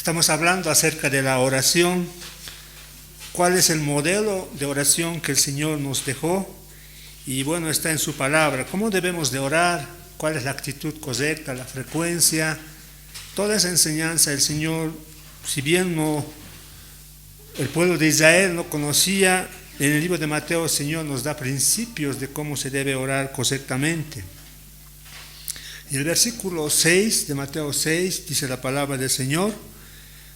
Estamos hablando acerca de la oración. ¿Cuál es el modelo de oración que el Señor nos dejó? Y bueno, está en su palabra. ¿Cómo debemos de orar? ¿Cuál es la actitud correcta, la frecuencia? Toda esa enseñanza el Señor, si bien el pueblo de Israel no conocía, en el libro de Mateo el Señor nos da principios de cómo se debe orar correctamente. En el versículo 6 de Mateo 6 dice la palabra del Señor: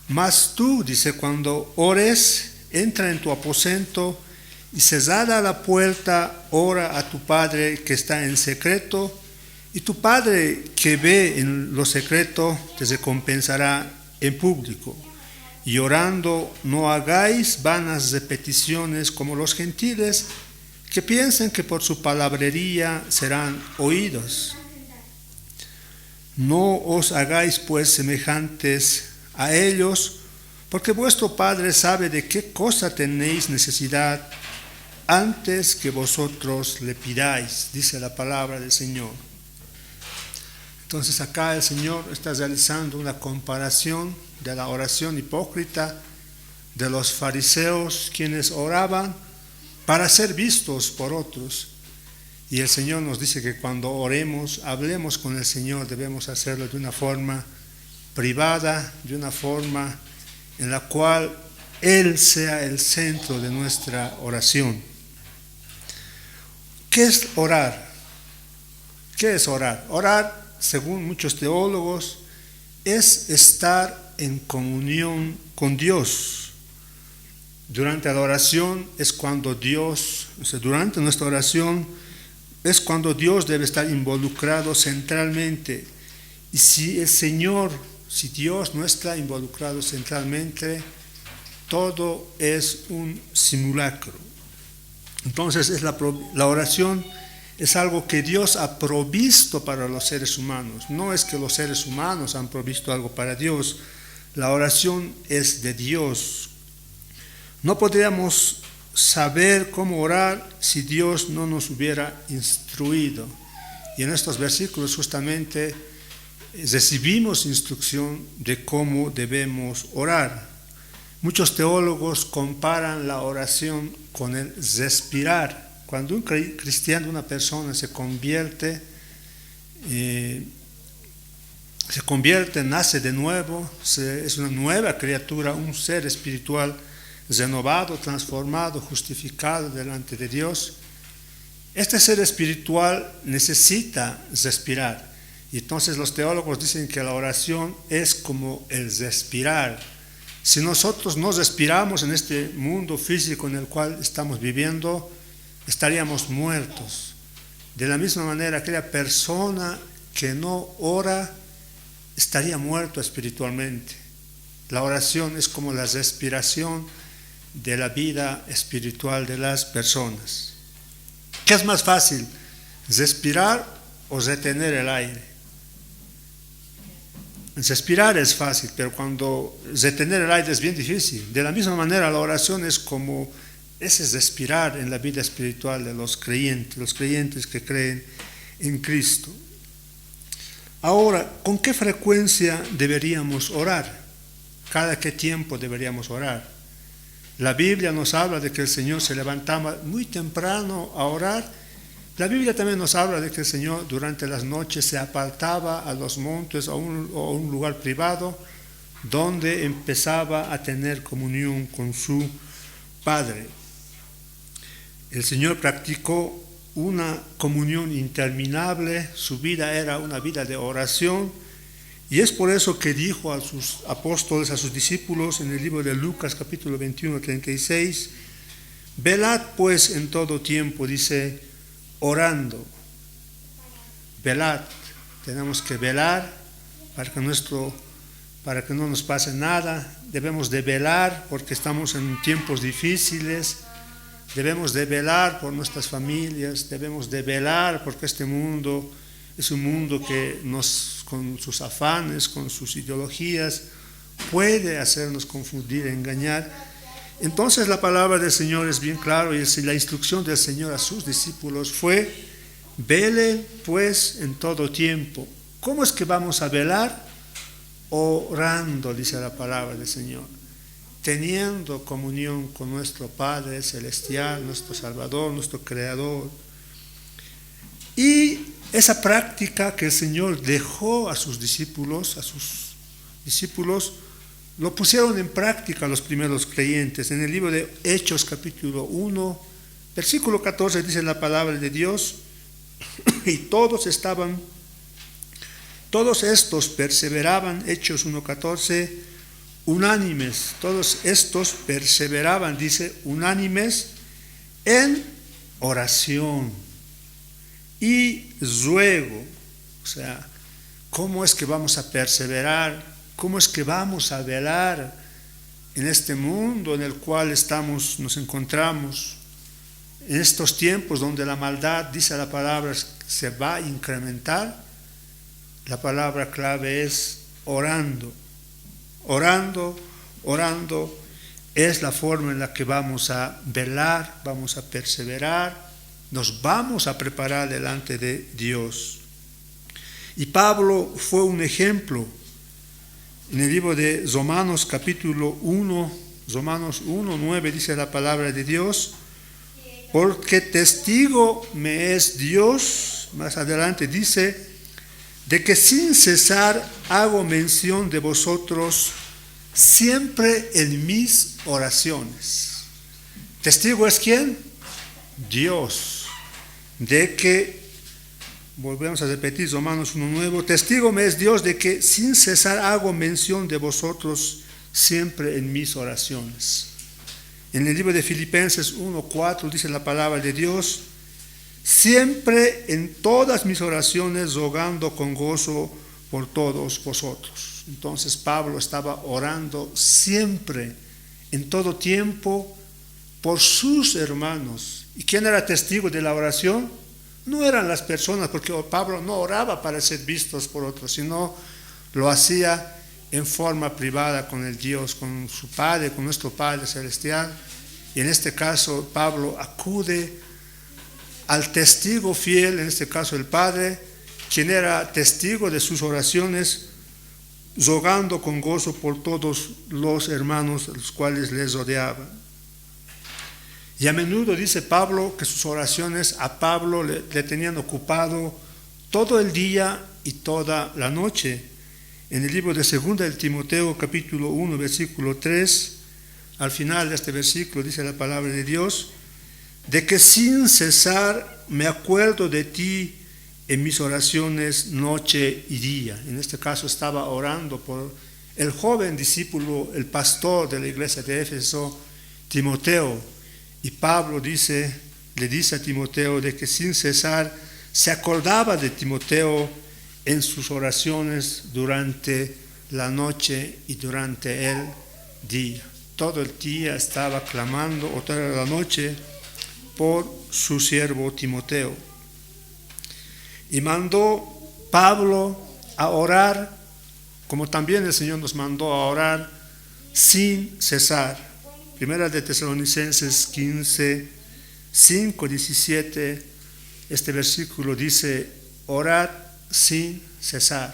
mas tú, dice, cuando ores, entra en tu aposento y cerrada la puerta, ora a tu Padre que está en secreto, y tu Padre que ve en lo secreto te recompensará en público. Y orando, no hagáis vanas repeticiones como los gentiles, que piensan que por su palabrería serán oídos. No os hagáis pues semejantes a ellos, porque vuestro Padre sabe de qué cosa tenéis necesidad antes que vosotros le pidáis, dice la palabra del Señor. Entonces acá el Señor está realizando una comparación de la oración hipócrita de los fariseos, quienes oraban para ser vistos por otros. Y el Señor nos dice que cuando oremos, hablemos con el Señor, debemos hacerlo de una forma privada, de una forma en la cual Él sea el centro de nuestra oración. ¿Qué es orar? ¿Qué es orar? Orar, según muchos teólogos, es estar en comunión con Dios. Durante la oración es cuando durante nuestra oración es cuando Dios debe estar involucrado centralmente. Y si Dios no está involucrado centralmente, todo es un simulacro. Entonces la oración es algo que Dios ha provisto para los seres humanos. No es que los seres humanos han provisto algo para Dios. La oración es de Dios. No podríamos saber cómo orar si Dios no nos hubiera instruido. Y en estos versículos justamente recibimos instrucción de cómo debemos orar. Muchos teólogos comparan la oración con el respirar. Cuando un cristiano, una persona se convierte, nace de nuevo, es una nueva criatura, un ser espiritual renovado, transformado, justificado delante de Dios. Este ser espiritual necesita respirar. Y entonces los teólogos dicen que la oración es como el respirar. Si nosotros no respiramos en este mundo físico en el cual estamos viviendo, estaríamos muertos. De la misma manera, aquella persona que no ora estaría muerto espiritualmente. La oración es como la respiración de la vida espiritual de las personas. ¿Qué es más fácil, respirar o retener el aire? Respirar es fácil, pero cuando retener el aire es bien difícil. De la misma manera, la oración es como ese respirar en la vida espiritual de los creyentes que creen en Cristo. Ahora, ¿con qué frecuencia deberíamos orar? ¿Cada qué tiempo deberíamos orar? La Biblia nos habla de que el Señor se levantaba muy temprano a orar. La Biblia también nos habla de que el Señor durante las noches se apartaba a los montes o un lugar privado donde empezaba a tener comunión con su Padre. El Señor practicó una comunión interminable, su vida era una vida de oración, y es por eso que dijo a sus apóstoles, a sus discípulos, en el libro de Lucas capítulo 21, 36, velad pues en todo tiempo, dice, orando. Velad, tenemos que velar para que no nos pase nada. Debemos de velar porque estamos en tiempos difíciles. Debemos de velar por nuestras familias. Debemos de velar porque este mundo es un mundo que con sus afanes, con sus ideologías, puede hacernos confundir, engañar. Entonces la palabra del Señor es bien claro, y la instrucción del Señor a sus discípulos fue: velen pues en todo tiempo. ¿Cómo es que vamos a velar? orando, dice la palabra del Señor, teniendo comunión con nuestro Padre Celestial, nuestro Salvador, nuestro Creador. Y esa práctica que el Señor dejó a sus discípulos, lo pusieron en práctica los primeros creyentes. En el libro de Hechos capítulo 1, versículo 14 dice la palabra de Dios, y todos estos perseveraban, Hechos 1:14, unánimes, todos estos perseveraban, dice, unánimes en oración y ruego. O sea, ¿cómo es que vamos a perseverar? ¿Cómo es que vamos a velar en este mundo en el cual nos encontramos? En estos tiempos donde la maldad, dice la palabra, se va a incrementar, la palabra clave es orando. Orando es la forma en la que vamos a velar, vamos a perseverar, nos vamos a preparar delante de Dios. Y Pablo fue un ejemplo. En el libro de Romanos capítulo 1, Romanos 1:9 dice la palabra de Dios, porque testigo me es Dios, más adelante dice, de que sin cesar hago mención de vosotros siempre en mis oraciones. ¿Testigo es quién? Dios. De que, volvemos a repetir Romanos 1:9, testigo me es Dios de que sin cesar hago mención de vosotros siempre en mis oraciones. En el libro de Filipenses 1:4 dice la palabra de Dios, siempre en todas mis oraciones rogando con gozo por todos vosotros. Entonces Pablo estaba orando siempre, en todo tiempo, por sus hermanos. ¿Y quién era testigo de la oración? No eran las personas, porque Pablo no oraba para ser vistos por otros, sino lo hacía en forma privada con el Dios, con su Padre, con nuestro Padre Celestial. Y en este caso Pablo acude al testigo fiel, en este caso el Padre, quien era testigo de sus oraciones, rogando con gozo por todos los hermanos los cuales les rodeaban. Y a menudo dice Pablo que sus oraciones a Pablo le tenían ocupado todo el día y toda la noche. En el libro de 2 de Timoteo capítulo 1 versículo 3, al final de este versículo dice la palabra de Dios, de que sin cesar me acuerdo de ti en mis oraciones noche y día. En este caso estaba orando por el joven discípulo, el pastor de la iglesia de Éfeso, Timoteo. Y Pablo le dice a Timoteo de que sin cesar se acordaba de Timoteo en sus oraciones durante la noche y durante el día. Todo el día estaba clamando, o toda la noche, por su siervo Timoteo. Y mandó Pablo a orar, como también el Señor nos mandó a orar sin cesar. Primera de Tesalonicenses 15, 5, 17, este versículo dice, orad sin cesar.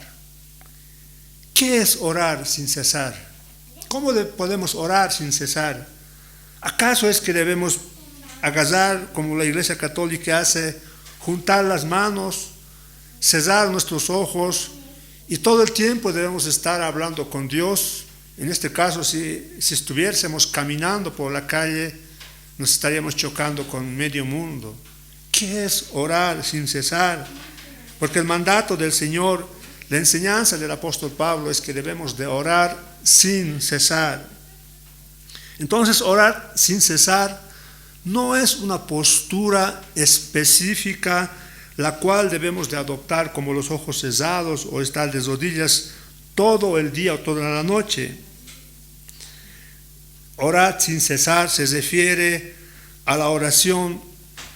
¿Qué es orar sin cesar? ¿Cómo podemos orar sin cesar? ¿Acaso es que debemos agarrar, como la Iglesia Católica hace, juntar las manos, cerrar nuestros ojos y todo el tiempo debemos estar hablando con Dios? En este caso, si estuviésemos caminando por la calle, nos estaríamos chocando con medio mundo. ¿Qué es orar sin cesar? Porque el mandato del Señor, la enseñanza del apóstol Pablo es que debemos de orar sin cesar. Entonces, orar sin cesar no es una postura específica la cual debemos de adoptar como los ojos cerrados o estar de rodillas todo el día o toda la noche. Orar sin cesar se refiere a la oración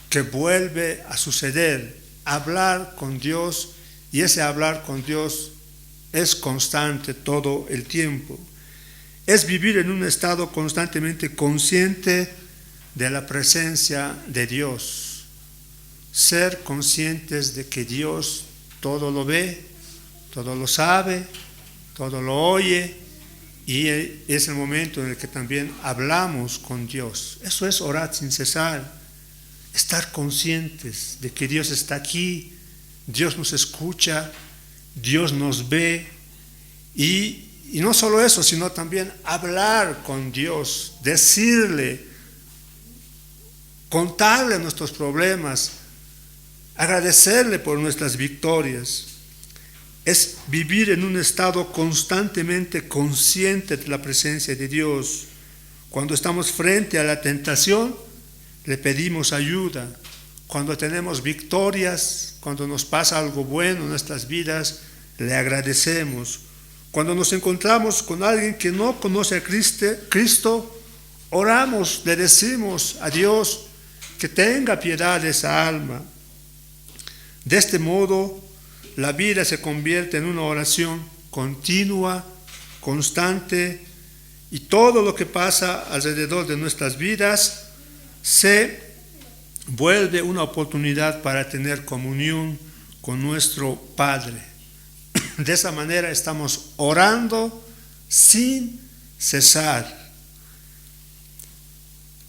que vuelve a suceder, hablar con Dios, y ese hablar con Dios es constante todo el tiempo. Es vivir en un estado constantemente consciente de la presencia de Dios. Ser conscientes de que Dios todo lo ve, todo lo sabe, todo lo oye y es el momento en el que también hablamos con Dios. Eso es orar sin cesar, estar conscientes de que Dios está aquí, Dios nos escucha, Dios nos ve y no solo eso, sino también hablar con Dios, decirle, contarle nuestros problemas, agradecerle por nuestras victorias. Es vivir en un estado constantemente consciente de la presencia de Dios. Cuando estamos frente a la tentación, le pedimos ayuda. Cuando tenemos victorias, cuando nos pasa algo bueno en nuestras vidas, le agradecemos. Cuando nos encontramos con alguien que no conoce a Cristo, oramos, le decimos a Dios que tenga piedad de esa alma. De este modo, la vida se convierte en una oración continua, constante, y todo lo que pasa alrededor de nuestras vidas se vuelve una oportunidad para tener comunión con nuestro Padre. De esa manera estamos orando sin cesar.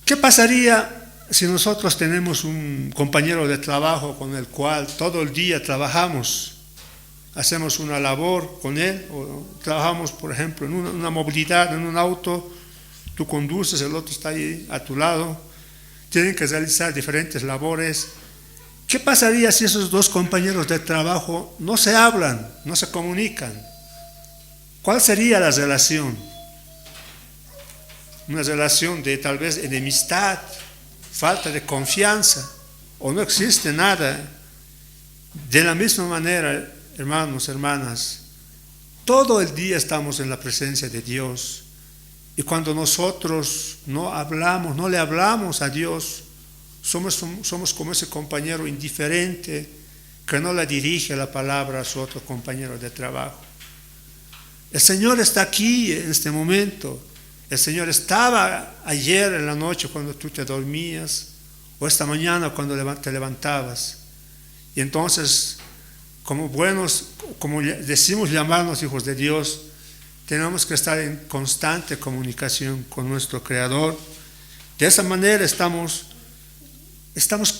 ¿Qué pasaría si nosotros tenemos un compañero de trabajo con el cual todo el día trabajamos? Hacemos una labor con él, o trabajamos, por ejemplo, en una movilidad, en un auto, tú conduces, el otro está ahí a tu lado, tienen que realizar diferentes labores. ¿Qué pasaría si esos dos compañeros de trabajo no se hablan, no se comunican? ¿Cuál sería la relación? Una relación de tal vez enemistad, falta de confianza, o no existe nada. De la misma manera, hermanos, hermanas, todo el día estamos en la presencia de Dios, y cuando nosotros no hablamos, no le hablamos a Dios, somos como ese compañero indiferente que no le dirige la palabra a su otro compañero de trabajo. El Señor está aquí en este momento. El Señor estaba ayer en la noche cuando tú te dormías, o esta mañana cuando te levantabas. Y entonces, como decimos llamarnos hijos de Dios, tenemos que estar en constante comunicación con nuestro Creador. De esa manera estamos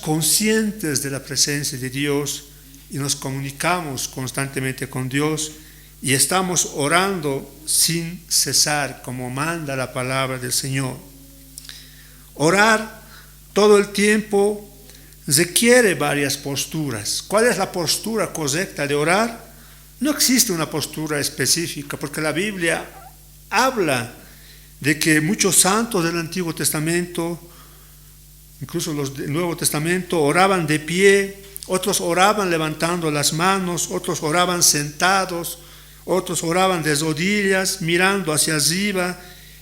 conscientes de la presencia de Dios y nos comunicamos constantemente con Dios y estamos orando sin cesar, como manda la palabra del Señor. Orar todo el tiempo requiere varias posturas. ¿Cuál es la postura correcta de orar? No existe una postura específica, porque la Biblia habla de que muchos santos del Antiguo Testamento, incluso los del Nuevo Testamento, oraban de pie, otros oraban levantando las manos, otros oraban sentados, otros oraban de rodillas, mirando hacia arriba,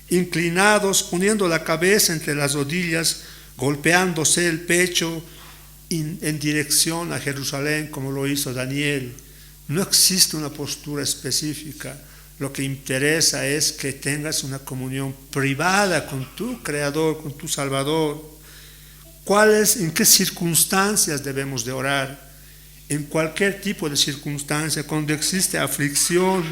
inclinados, poniendo la cabeza entre las rodillas, golpeándose el pecho en dirección a Jerusalén, como lo hizo Daniel. No existe una postura específica. Lo que interesa es que tengas una comunión privada con tu Creador, con tu Salvador. ¿En qué circunstancias debemos de orar? En cualquier tipo de circunstancia, cuando existe aflicción.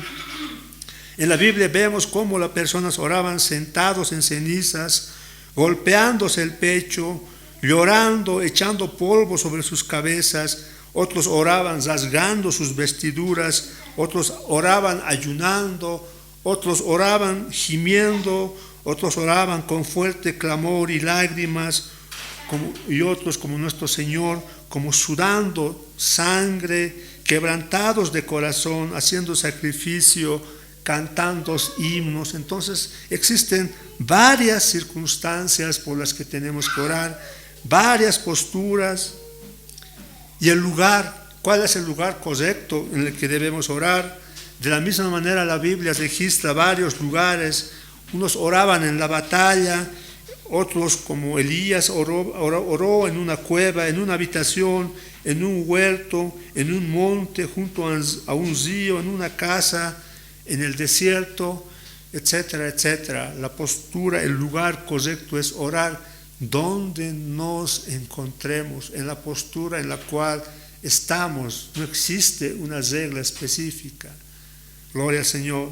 En la Biblia vemos cómo las personas oraban sentados en cenizas, golpeándose el pecho, llorando, echando polvo sobre sus cabezas. Otros oraban rasgando sus vestiduras, otros oraban ayunando, otros oraban gimiendo, otros oraban con fuerte clamor y lágrimas, y otros como nuestro Señor, como sudando sangre, quebrantados de corazón, haciendo sacrificio, cantando himnos. Entonces existen varias circunstancias por las que tenemos que orar, varias posturas. Y el lugar, ¿cuál es el lugar correcto en el que debemos orar? De la misma manera la Biblia registra varios lugares. Unos oraban en la batalla, otros como Elías oró en una cueva, en una habitación, en un huerto, en un monte, junto a un río, en una casa, en el desierto, etcétera, etcétera. La postura, el lugar correcto es orar donde nos encontremos, en la postura en la cual estamos. No existe una regla específica. Gloria al Señor.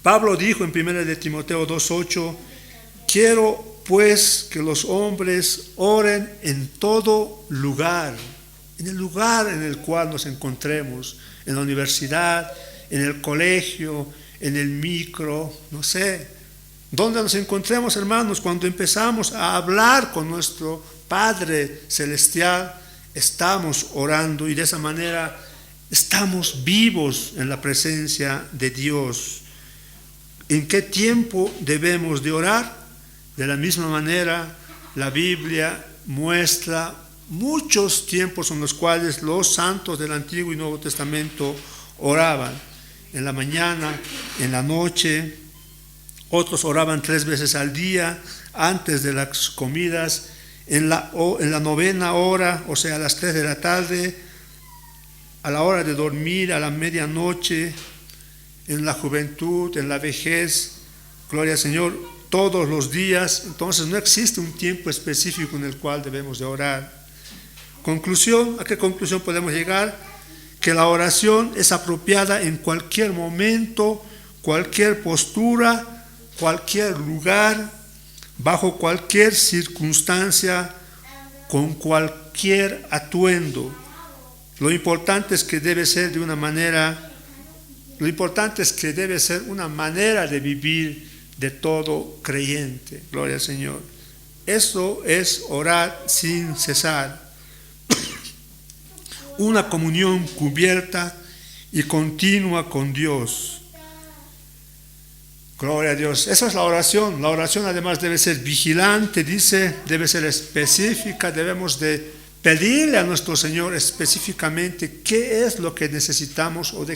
Pablo dijo en 1 de Timoteo 2:8, quiero pues que los hombres oren en todo lugar, en el lugar en el cual nos encontremos, en la universidad, en el colegio, en el micro, no sé, donde nos encontremos, hermanos. Cuando empezamos a hablar con nuestro Padre Celestial, estamos orando y de esa manera estamos vivos en la presencia de Dios. ¿En qué tiempo debemos de orar? De la misma manera, la Biblia muestra muchos tiempos en los cuales los santos del Antiguo y Nuevo Testamento oraban. En la mañana, en la noche, otros oraban 3 veces al día, antes de las comidas, en la 9ª hora, o sea, a las 3 de la tarde, a la hora de dormir, a la medianoche, en la juventud, en la vejez, gloria al Señor, todos los días. Entonces no existe un tiempo específico en el cual debemos de orar. Conclusión, ¿a qué conclusión podemos llegar? Que la oración es apropiada en cualquier momento, cualquier postura, cualquier lugar, bajo cualquier circunstancia, con cualquier atuendo. Lo importante es que debe ser una manera de vivir de todo creyente. Gloria al Señor. Eso es orar sin cesar. Una comunión cubierta y continua con Dios. Gloria a Dios. Esa es la oración. La oración además debe ser vigilante, dice, debe ser específica. Debemos de pedirle a nuestro Señor específicamente qué es lo que necesitamos o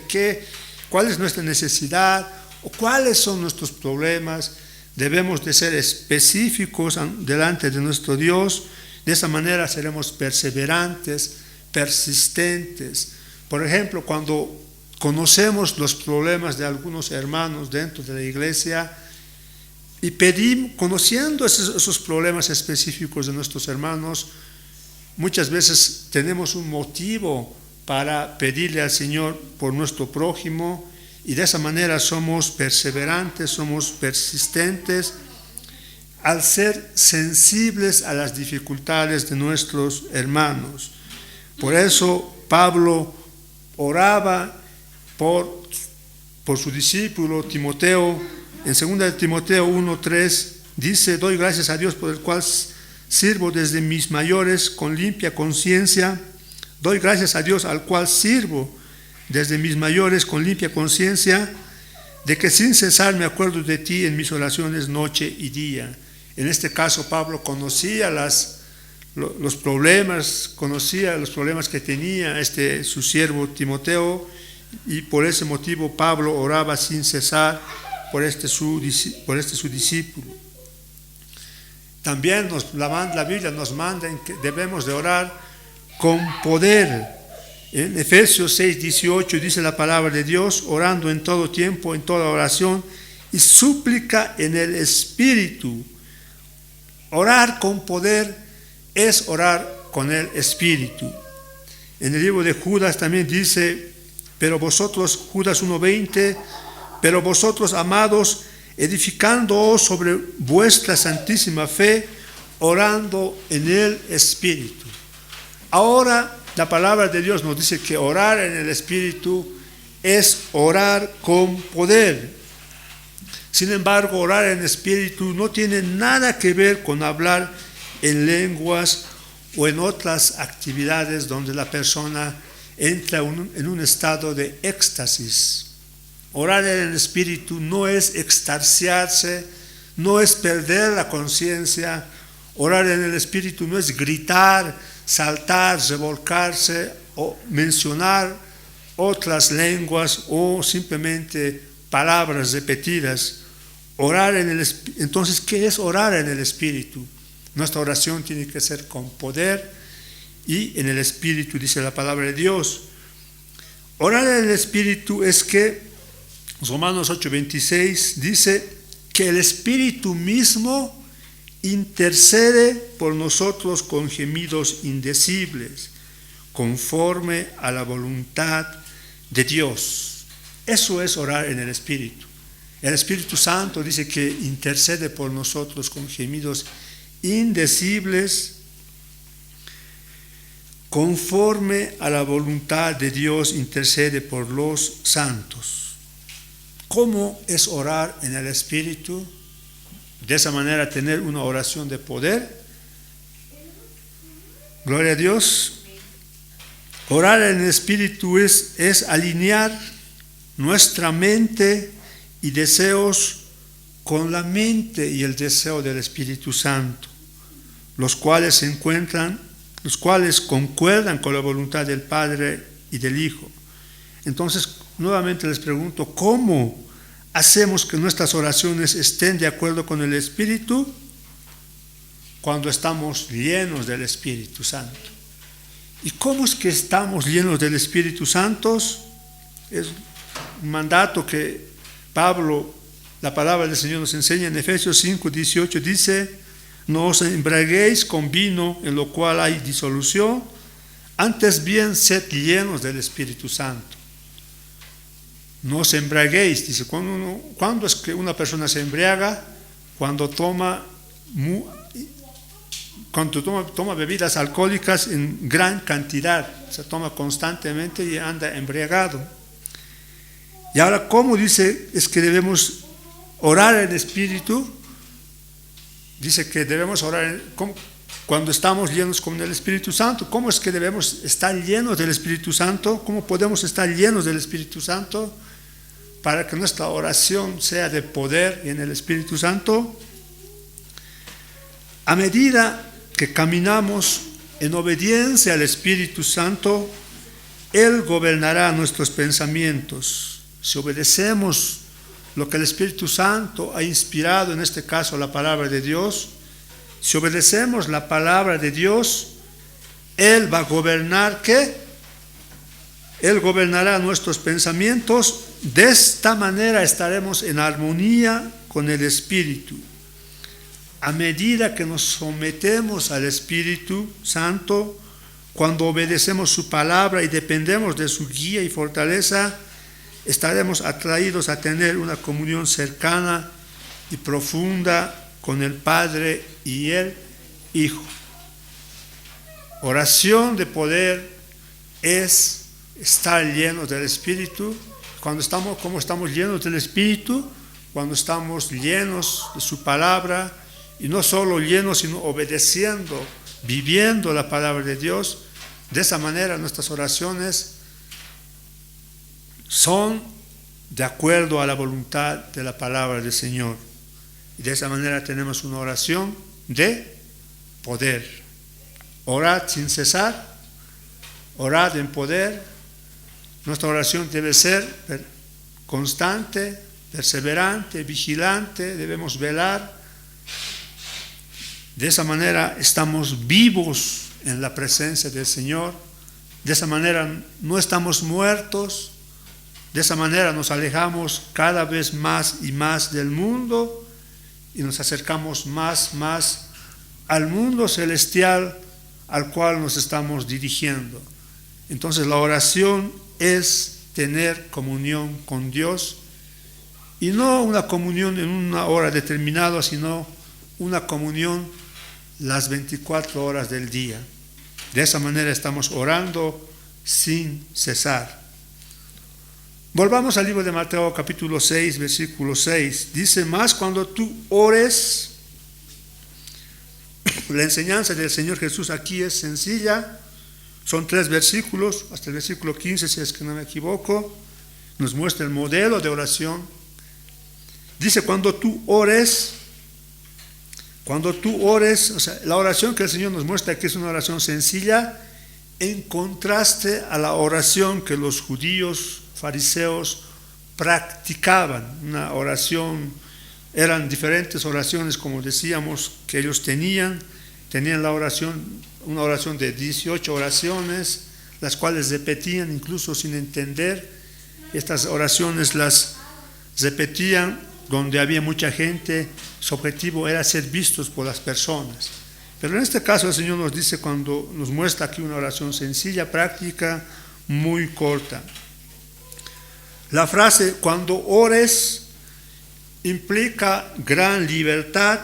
cuál es nuestra necesidad o cuáles son nuestros problemas. Debemos de ser específicos delante de nuestro Dios. De esa manera seremos perseverantes, persistentes. Por ejemplo, cuando conocemos los problemas de algunos hermanos dentro de la iglesia y conociendo esos problemas específicos de nuestros hermanos, muchas veces tenemos un motivo para pedirle al Señor por nuestro prójimo y de esa manera somos perseverantes, somos persistentes al ser sensibles a las dificultades de nuestros hermanos. Por eso Pablo oraba por su discípulo Timoteo. En 2 de Timoteo 1:3 dice: doy gracias a Dios por el cual sirvo desde mis mayores con limpia conciencia. Doy gracias a Dios al cual sirvo desde mis mayores con limpia conciencia, de que sin cesar me acuerdo de ti en mis oraciones noche y día. En este caso Pablo conocía los problemas que tenía su siervo Timoteo, y por ese motivo Pablo oraba sin cesar por este su discípulo. También la Biblia nos manda en que debemos de orar con poder. En Efesios 6:18 dice la palabra de Dios: orando en todo tiempo, en toda oración y súplica en el Espíritu. Orar con poder es orar con el Espíritu. En el libro de Judas también dice: pero vosotros, Judas 1:20, pero vosotros, amados, edificándoos sobre vuestra santísima fe, orando en el Espíritu. Ahora la palabra de Dios nos dice que orar en el Espíritu es orar con poder. Sin embargo, orar en Espíritu no tiene nada que ver con hablar en lenguas o en otras actividades donde la persona entra en un estado de éxtasis. Orar en el Espíritu no es extasiarse, no es perder la conciencia. Orar en el Espíritu no es gritar, saltar, revolcarse o mencionar otras lenguas o simplemente palabras repetidas. Entonces, ¿qué es orar en el Espíritu? Nuestra oración tiene que ser con poder y en el Espíritu, dice la palabra de Dios. Orar en el Espíritu es que Romanos 8:26 dice que el Espíritu mismo intercede por nosotros con gemidos indecibles, conforme a la voluntad de Dios. Eso es orar en el Espíritu. El Espíritu Santo dice que intercede por nosotros con gemidos indecibles, conforme a la voluntad de Dios intercede por los santos. ¿Cómo es orar en el Espíritu? De esa manera tener una oración de poder. Gloria a Dios. Orar en el Espíritu es alinear nuestra mente y deseos con la mente y el deseo del Espíritu Santo, los cuales concuerdan con la voluntad del Padre y del Hijo. Entonces, nuevamente les pregunto, ¿cómo hacemos que nuestras oraciones estén de acuerdo con el Espíritu? Cuando estamos llenos del Espíritu Santo. ¿Y cómo es que estamos llenos del Espíritu Santo? Es un mandato que Pablo, la palabra del Señor nos enseña en Efesios 5, 18, dice: no os embriaguéis con vino en lo cual hay disolución, antes bien sed llenos del Espíritu Santo. No os embriaguéis, dice, ¿cuándo es que una persona se embriaga? Cuando toma bebidas alcohólicas en gran cantidad, se toma constantemente y anda embriagado. Y ahora, ¿cómo dice es que debemos orar en espíritu? Dice que debemos orar cuando estamos llenos con el Espíritu Santo. ¿Cómo es que debemos estar llenos del Espíritu Santo? ¿Cómo podemos estar llenos del Espíritu Santo para que nuestra oración sea de poder y en el Espíritu Santo? A medida que caminamos en obediencia al Espíritu Santo, Él gobernará nuestros pensamientos. Si obedecemos lo que el Espíritu Santo ha inspirado, en este caso la palabra de Dios, si obedecemos la palabra de Dios, Él va a gobernar, ¿qué? Él gobernará nuestros pensamientos. De esta manera estaremos en armonía con el Espíritu. A medida que nos sometemos al Espíritu Santo, cuando obedecemos su palabra y dependemos de su guía y fortaleza, estaremos atraídos a tener una comunión cercana y profunda con el Padre y el Hijo. Oración de poder es estar llenos del Espíritu. ¿Cómo estamos llenos del Espíritu? Cuando estamos llenos de su palabra, y no solo llenos, sino obedeciendo, viviendo la palabra de Dios. De esa manera nuestras oraciones son de acuerdo a la voluntad de la palabra del Señor. Y de esa manera tenemos una oración de poder. Orad sin cesar, orad en poder. Nuestra oración debe ser constante, perseverante, vigilante, debemos velar. De esa manera estamos vivos en la presencia del Señor. De esa manera no estamos muertos. De esa manera nos alejamos cada vez más y más del mundo y nos acercamos más al mundo celestial al cual nos estamos dirigiendo. Entonces la oración es tener comunión con Dios, y no una comunión en una hora determinada, sino una comunión las 24 horas del día. De esa manera estamos orando sin cesar. Volvamos al libro de Mateo capítulo 6, versículo 6. Dice: más cuando tú ores, la enseñanza del Señor Jesús aquí es sencilla. Son 3 versículos, hasta el versículo 15, si es que no me equivoco. Nos muestra el modelo de oración. Dice: cuando tú ores, o sea, la oración que el Señor nos muestra aquí es una oración sencilla, en contraste a la oración que los judíos fariseos practicaban. Una oración, eran diferentes oraciones, como decíamos, que ellos tenían la oración, una oración de 18 oraciones, las cuales repetían incluso sin entender. Estas oraciones las repetían donde había mucha gente. Su objetivo era ser vistos por las personas. Pero en este caso el Señor nos dice, cuando nos muestra aquí una oración sencilla, práctica, muy corta. La frase cuando ores implica gran libertad.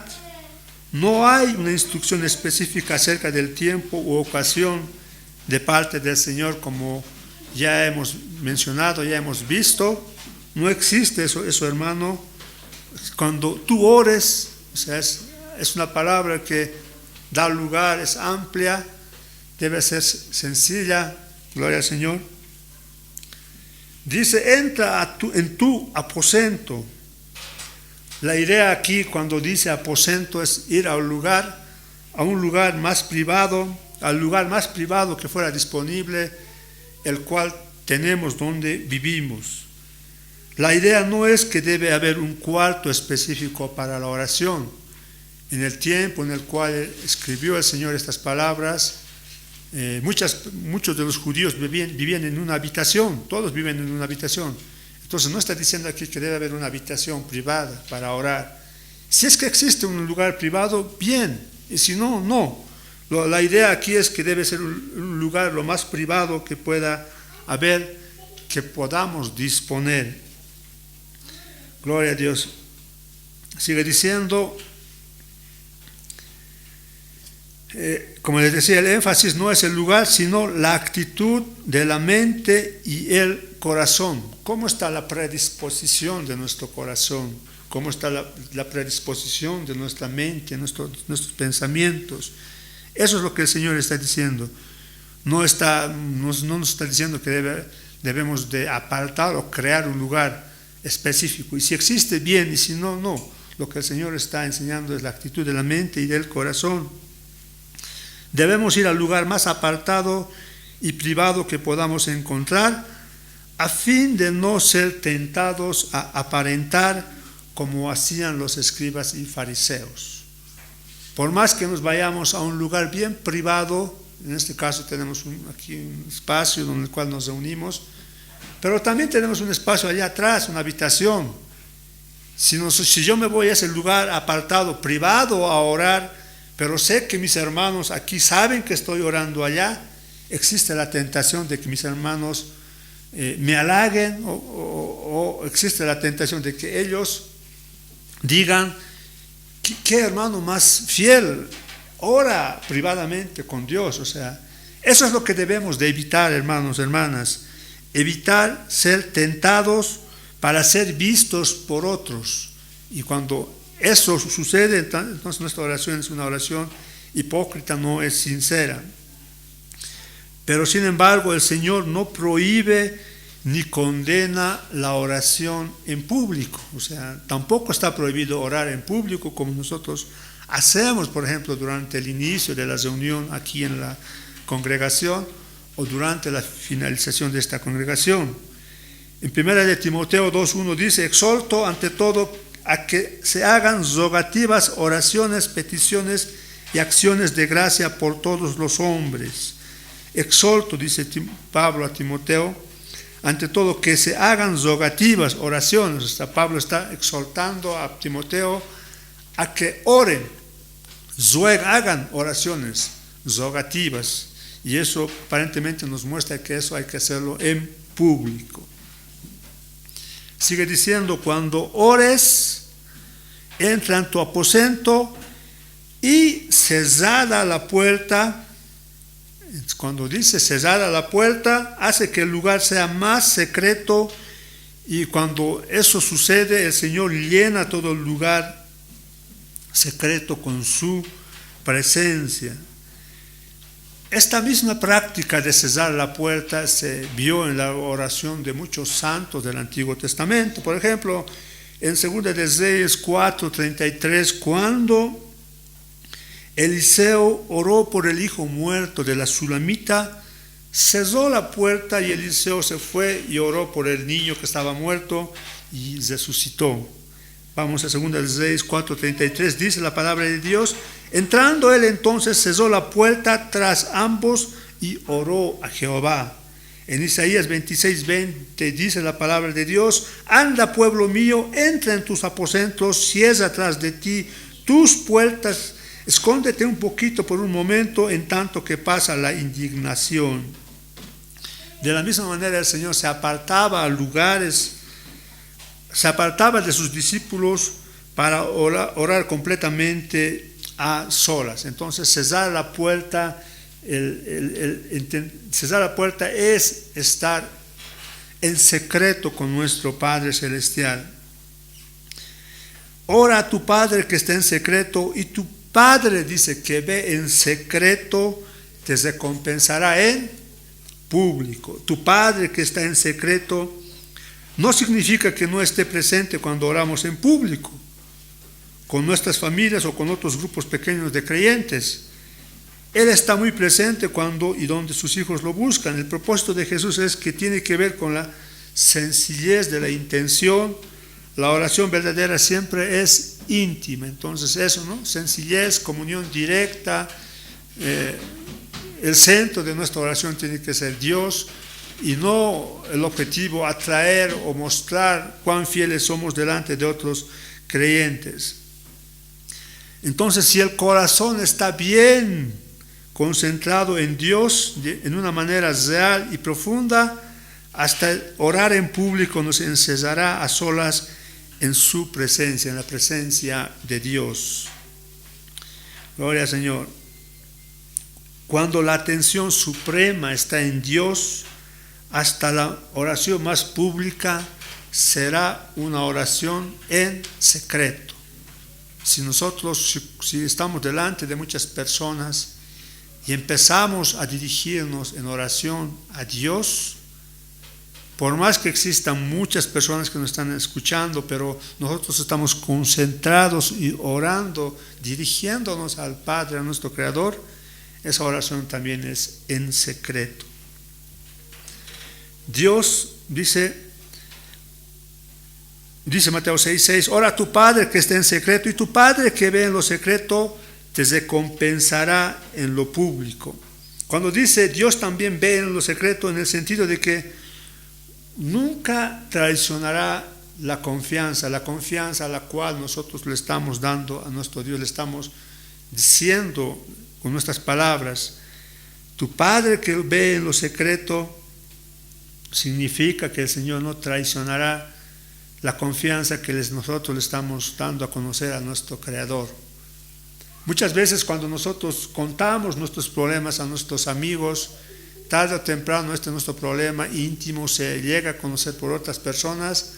No hay una instrucción específica acerca del tiempo u ocasión de parte del Señor, como ya hemos mencionado, ya hemos visto. No existe eso, hermano. Cuando tú ores, o sea, es una palabra que da lugar, es amplia, debe ser sencilla, gloria al Señor. Dice, entra en tu aposento. La idea aquí cuando dice aposento es ir a un lugar más privado, al lugar más privado que fuera disponible, el cual tenemos donde vivimos. La idea no es que debe haber un cuarto específico para la oración. En el tiempo en el cual escribió el Señor estas palabras, muchos de los judíos vivían en una habitación, todos viven en una habitación. Entonces no está diciendo aquí que debe haber una habitación privada para orar. Si es que existe un lugar privado, bien, y si no, no. La idea aquí es que debe ser un lugar lo más privado que pueda haber, que podamos disponer. Gloria a Dios. Sigue diciendo, como les decía, el énfasis no es el lugar, sino la actitud de la mente y el corazón. ¿Cómo está la predisposición de nuestro corazón? ¿Cómo está la predisposición de nuestra mente, nuestros pensamientos? Eso es lo que el Señor está diciendo. No nos está diciendo que debemos de apartar o crear un lugar específico. Y si existe, bien, y si no, no. Lo que el Señor está enseñando es la actitud de la mente y del corazón. Debemos ir al lugar más apartado y privado que podamos encontrar, a fin de no ser tentados a aparentar como hacían los escribas y fariseos. Por más que nos vayamos a un lugar bien privado, en este caso tenemos aquí un espacio en el cual nos reunimos, pero también tenemos un espacio allá atrás, una habitación. Si yo me voy a ese lugar apartado, privado a orar, pero sé que mis hermanos aquí saben que estoy orando allá, existe la tentación de que mis hermanos me halaguen o existe la tentación de que ellos digan, ¿qué hermano más fiel ora privadamente con Dios? O sea, eso es lo que debemos de evitar, hermanos, hermanas, evitar ser tentados para ser vistos por otros. Y cuando eso sucede, entonces nuestra oración es una oración hipócrita, no es sincera. Pero sin embargo, el Señor no prohíbe ni condena la oración en público. O sea, tampoco está prohibido orar en público como nosotros hacemos, por ejemplo, durante el inicio de la reunión aquí en la congregación o durante la finalización de esta congregación. En 1 de Timoteo 2:1 dice, exhorto ante todo a que se hagan rogativas, oraciones, peticiones y acciones de gracia por todos los hombres. Exhorto, dice Pablo a Timoteo, ante todo que se hagan rogativas, oraciones. O sea, Pablo está exhortando a Timoteo a que oren, hagan oraciones rogativas. Y eso aparentemente nos muestra que eso hay que hacerlo en público. Sigue diciendo, cuando ores, entra en tu aposento y cerrada la puerta. Cuando dice cerrada la puerta, hace que el lugar sea más secreto, y cuando eso sucede, el Señor llena todo el lugar secreto con su presencia. Esta misma práctica de cerrar la puerta se vio en la oración de muchos santos del Antiguo Testamento. Por ejemplo, en 2 de Reyes 4:33, cuando Eliseo oró por el hijo muerto de la Sulamita, cerró la puerta y Eliseo se fue y oró por el niño que estaba muerto y resucitó. Vamos a 2 de Reyes 4:33, dice la palabra de Dios, entrando él entonces cerró la puerta tras ambos y oró a Jehová. En Isaías 26:20 dice la palabra de Dios, anda pueblo mío, entra en tus aposentos, cierra tras de ti tus puertas, escóndete un poquito por un momento en tanto que pasa la indignación. De la misma manera el Señor se apartaba a lugares se apartaba de sus discípulos para orar completamente a solas. Entonces cerrar la puerta, cerrar la puerta es estar en secreto con nuestro Padre Celestial. Ora a tu Padre que está en secreto, y tu Padre, dice, que ve en secreto, te recompensará en público. Tu Padre que está en secreto no significa que no esté presente cuando oramos en público, con nuestras familias o con otros grupos pequeños de creyentes. Él está muy presente cuando y donde sus hijos lo buscan. El propósito de Jesús es que tiene que ver con la sencillez de la intención. La oración verdadera siempre es íntima. Entonces eso, ¿no? Sencillez, comunión directa. El centro de nuestra oración tiene que ser Dios, y no el objetivo atraer o mostrar cuán fieles somos delante de otros creyentes. Entonces, si el corazón está bien concentrado en Dios en una manera real y profunda, hasta orar en público nos encerrará a solas en su presencia, en la presencia de Dios. Gloria al Señor. Cuando la atención suprema está en Dios, hasta la oración más pública será una oración en secreto. Si estamos delante de muchas personas y empezamos a dirigirnos en oración a Dios, por más que existan muchas personas que nos están escuchando, pero nosotros estamos concentrados y orando, dirigiéndonos al Padre, a nuestro Creador, esa oración también es en secreto. Dios dice Mateo 6:6, ora a tu Padre que está en secreto, y tu Padre que ve en lo secreto te recompensará en lo público. Cuando dice Dios también ve en lo secreto, en el sentido de que nunca traicionará la confianza a la cual nosotros le estamos dando a nuestro Dios, le estamos diciendo con nuestras palabras. Tu Padre que ve en lo secreto significa que el Señor no traicionará la confianza que nosotros le estamos dando a conocer a nuestro Creador. Muchas veces cuando nosotros contamos nuestros problemas a nuestros amigos, tarde o temprano nuestro problema íntimo se llega a conocer por otras personas.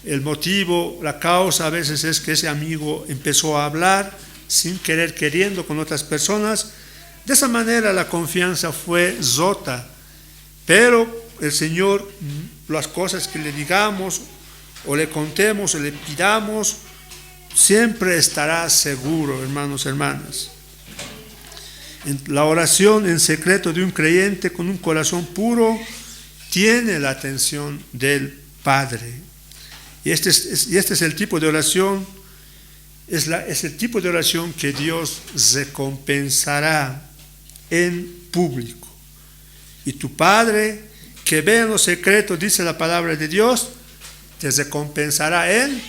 El motivo, la causa a veces es que ese amigo empezó a hablar sin querer, queriendo con otras personas. De esa manera la confianza fue rota. Pero el Señor, las cosas que le digamos o le contemos o le pidamos, siempre estará seguro, hermanos, hermanas. La oración en secreto de un creyente con un corazón puro tiene la atención del Padre. Y este es el tipo de oración, es el tipo de oración que Dios recompensará en público. Y tu Padre que ve en lo secreto, dice la palabra de Dios, te recompensará en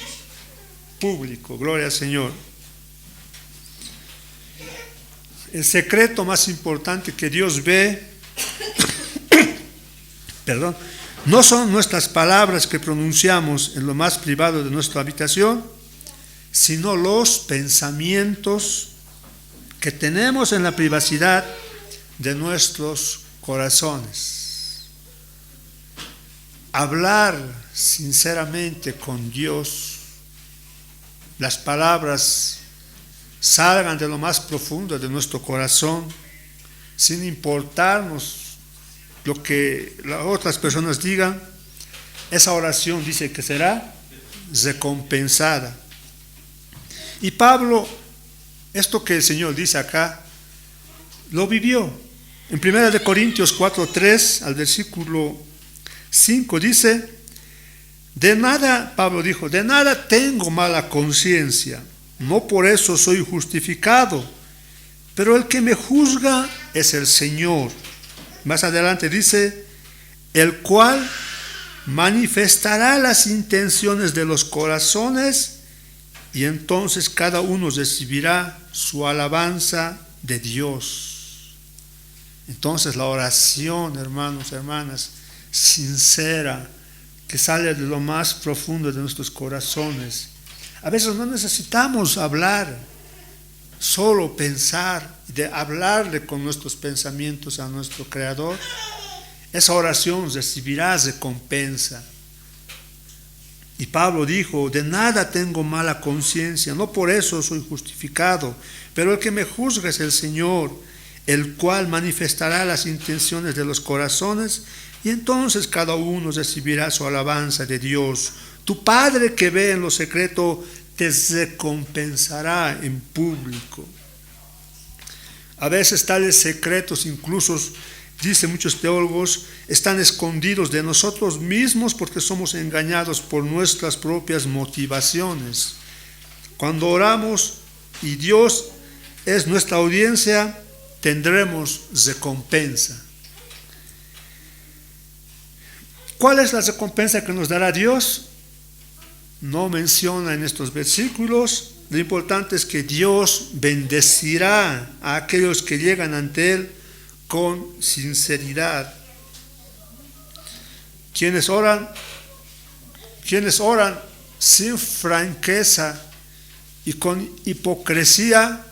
público. Gloria al Señor. El secreto más importante que Dios ve, no son nuestras palabras que pronunciamos en lo más privado de nuestra habitación, sino los pensamientos que tenemos en la privacidad de nuestros corazones. Hablar sinceramente con Dios, las palabras salgan de lo más profundo de nuestro corazón, sin importarnos lo que las otras personas digan. Esa oración dice que será recompensada. Y Pablo, esto que el Señor dice acá, lo vivió. En 1 Corintios 4:3 al versículo 5 dice, de nada, Pablo dijo, de nada tengo mala conciencia, no por eso soy justificado, pero el que me juzga es el Señor. Más adelante dice, el cual manifestará las intenciones de los corazones, y entonces cada uno recibirá su alabanza de Dios. Entonces la oración, hermanos, hermanas, sincera, que sale de lo más profundo de nuestros corazones. A veces no necesitamos hablar, solo pensar, de hablarle con nuestros pensamientos a nuestro Creador. Esa oración recibirá recompensa. Y Pablo dijo, de nada tengo mala conciencia, no por eso soy justificado, pero el que me juzga es el Señor, el cual manifestará las intenciones de los corazones, y entonces cada uno recibirá su alabanza de Dios. Tu Padre que ve en lo secreto te recompensará en público. A veces tales secretos, incluso, dicen muchos teólogos, están escondidos de nosotros mismos porque somos engañados por nuestras propias motivaciones. Cuando oramos y Dios es nuestra audiencia, tendremos recompensa. ¿Cuál es la recompensa que nos dará Dios? No menciona en estos versículos. Lo importante es que Dios bendecirá a aquellos que llegan ante Él con sinceridad. Quienes oran sin franqueza y con hipocresía,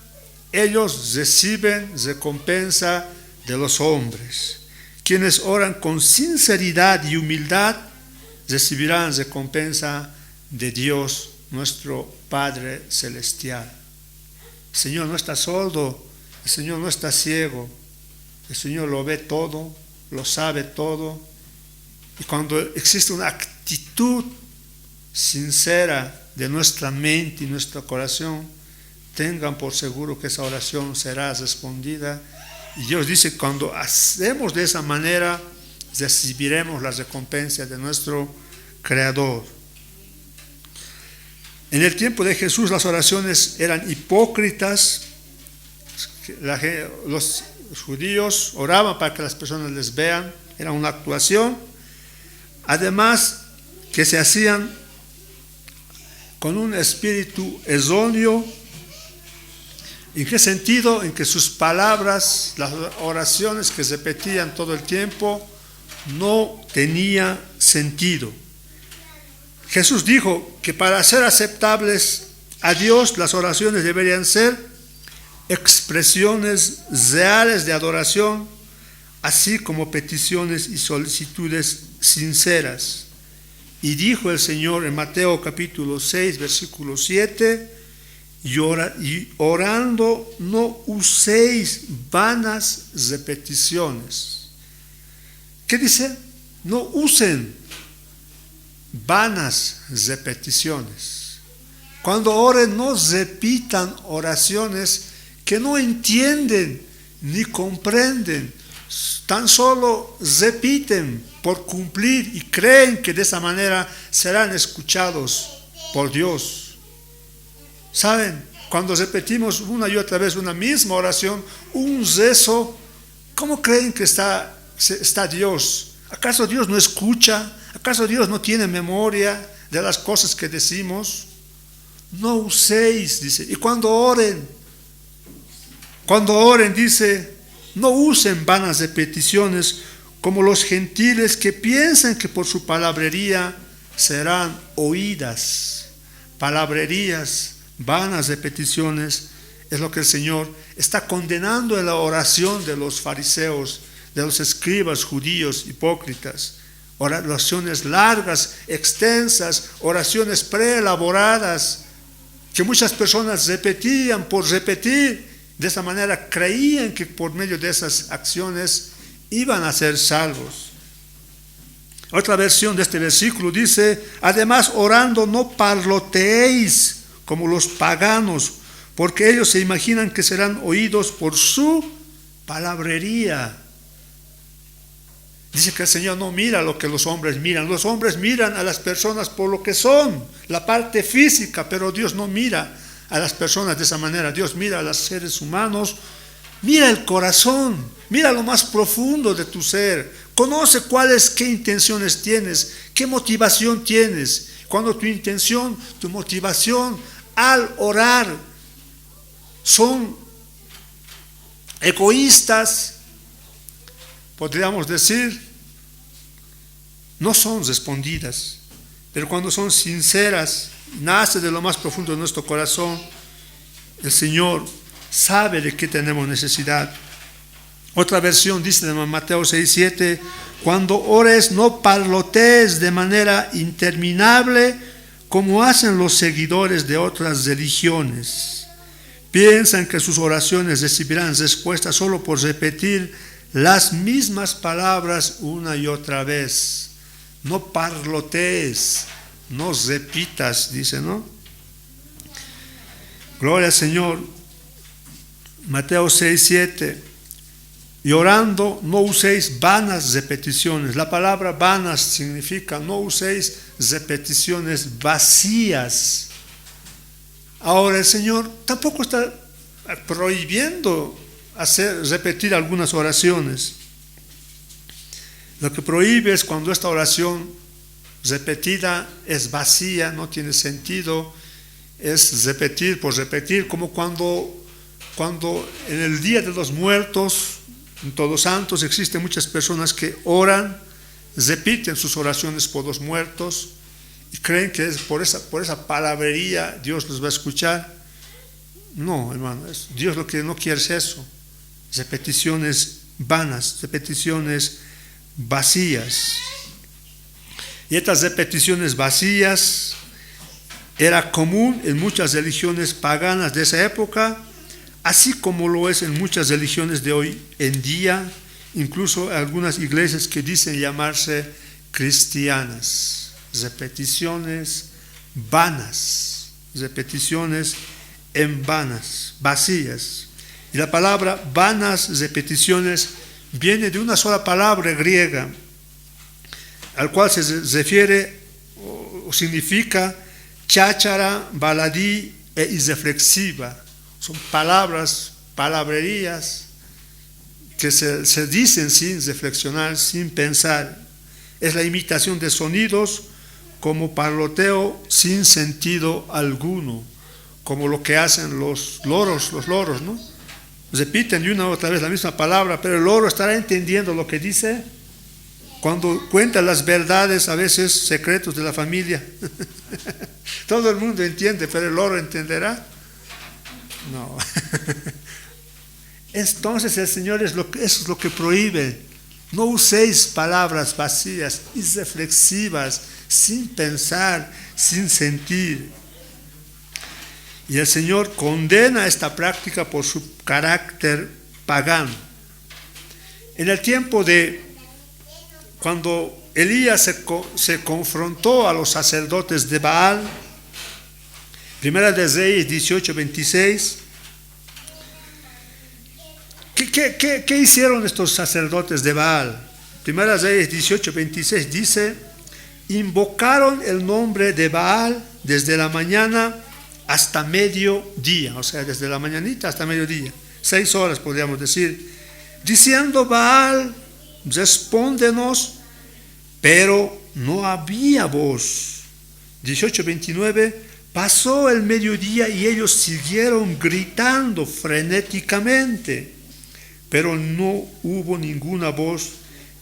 ellos reciben recompensa de los hombres. Quienes oran con sinceridad y humildad recibirán recompensa de Dios, nuestro Padre Celestial. El Señor no está sordo, el Señor no está ciego, el Señor lo ve todo, lo sabe todo. Y cuando existe una actitud sincera de nuestra mente y nuestro corazón, tengan por seguro que esa oración será respondida. Y Dios dice, cuando hacemos de esa manera, recibiremos la recompensa de nuestro Creador. En el tiempo de Jesús las oraciones eran hipócritas. Los judíos oraban para que las personas les vean, era una actuación. Además que se hacían con un espíritu erróneo. ¿En qué sentido? En que sus palabras, las oraciones que repetían todo el tiempo, no tenía sentido. Jesús dijo que para ser aceptables a Dios, las oraciones deberían ser expresiones reales de adoración, así como peticiones y solicitudes sinceras. Y dijo el Señor en Mateo capítulo 6, versículo 7, y orando no uséis vanas repeticiones. ¿Qué dice? No usen vanas repeticiones. Cuando oren, no repitan oraciones que no entienden ni comprenden, tan solo repiten por cumplir y creen que de esa manera serán escuchados por Dios. ¿Saben? Cuando repetimos una y otra vez una misma oración, un rezo, ¿cómo creen que está Dios? ¿Acaso Dios no escucha? ¿Acaso Dios no tiene memoria de las cosas que decimos? No uséis, dice. Y cuando oren, dice, no usen vanas repeticiones como los gentiles que piensan que por su palabrería serán oídas. Palabrerías, vanas repeticiones, es lo que el Señor está condenando en la oración de los fariseos, de los escribas judíos hipócritas. Oraciones largas, extensas, oraciones preelaboradas, que muchas personas repetían por repetir. De esa manera creían que por medio de esas acciones iban a ser salvos. Otra versión de este versículo dice, además orando no parloteéis como los paganos, porque ellos se imaginan que serán oídos por su palabrería. Dice que el Señor no mira lo que los hombres miran. Los hombres miran a las personas por lo que son, la parte física, pero Dios no mira a las personas de esa manera. Dios mira a los seres humanos, mira el corazón, mira lo más profundo de tu ser. Conoce qué intenciones tienes, qué motivación tienes. Cuando tu intención, tu motivación al orar son egoístas, podríamos decir, no son respondidas, pero cuando son sinceras, nace de lo más profundo de nuestro corazón, el Señor sabe de qué tenemos necesidad. Otra versión dice de Mateo 6:7, cuando ores no parlotees de manera interminable como hacen los seguidores de otras religiones. Piensan que sus oraciones recibirán respuesta solo por repetir las mismas palabras una y otra vez. No parlotees, no repitas, dice, ¿no? Gloria al Señor. Mateo 6:7. Y orando, no uséis vanas repeticiones. La palabra vanas significa no uséis repeticiones vacías. Ahora el Señor tampoco está prohibiendo repetir algunas oraciones. Lo que prohíbe es cuando esta oración repetida es vacía, no tiene sentido, es repetir por repetir, como cuando en el Día de los Muertos, en Todos Santos, existen muchas personas que oran, repiten sus oraciones por los muertos y creen que es por esa palabrería Dios los va a escuchar. No, hermano, Dios lo que no quiere es eso, repeticiones vanas, repeticiones vacías. Y estas repeticiones vacías era común en muchas religiones paganas de esa época, así como lo es en muchas religiones de hoy en día, incluso algunas iglesias que dicen llamarse cristianas. Repeticiones vanas, repeticiones en vanas, vacías. Y la palabra vanas repeticiones viene de una sola palabra griega, al cual se refiere o significa cháchara, baladí e irreflexiva. Son palabrerías que se dicen sin reflexionar, sin pensar. Es la imitación de sonidos como parloteo sin sentido alguno, como lo que hacen los loros, ¿no? Repiten de una u otra vez la misma palabra, pero el loro estará entendiendo lo que dice cuando cuenta las verdades, a veces secretos de la familia. Todo el mundo entiende, pero el loro entenderá. No. Entonces el Señor eso es lo que prohíbe. No uséis palabras vacías, irreflexivas, sin pensar, sin sentir. Y el Señor condena esta práctica por su carácter pagano. En el tiempo de cuando Elías se confrontó a los sacerdotes de Baal, Primera de Reyes 18:26. ¿Qué hicieron estos sacerdotes de Baal? Primera de Reyes 18:26 dice, invocaron el nombre de Baal desde la mañana hasta mediodía, o sea, desde la mañanita hasta mediodía, 6 horas podríamos decir, diciendo Baal, respóndenos, pero no había voz. 18:29, pasó el mediodía y ellos siguieron gritando frenéticamente, pero no hubo ninguna voz,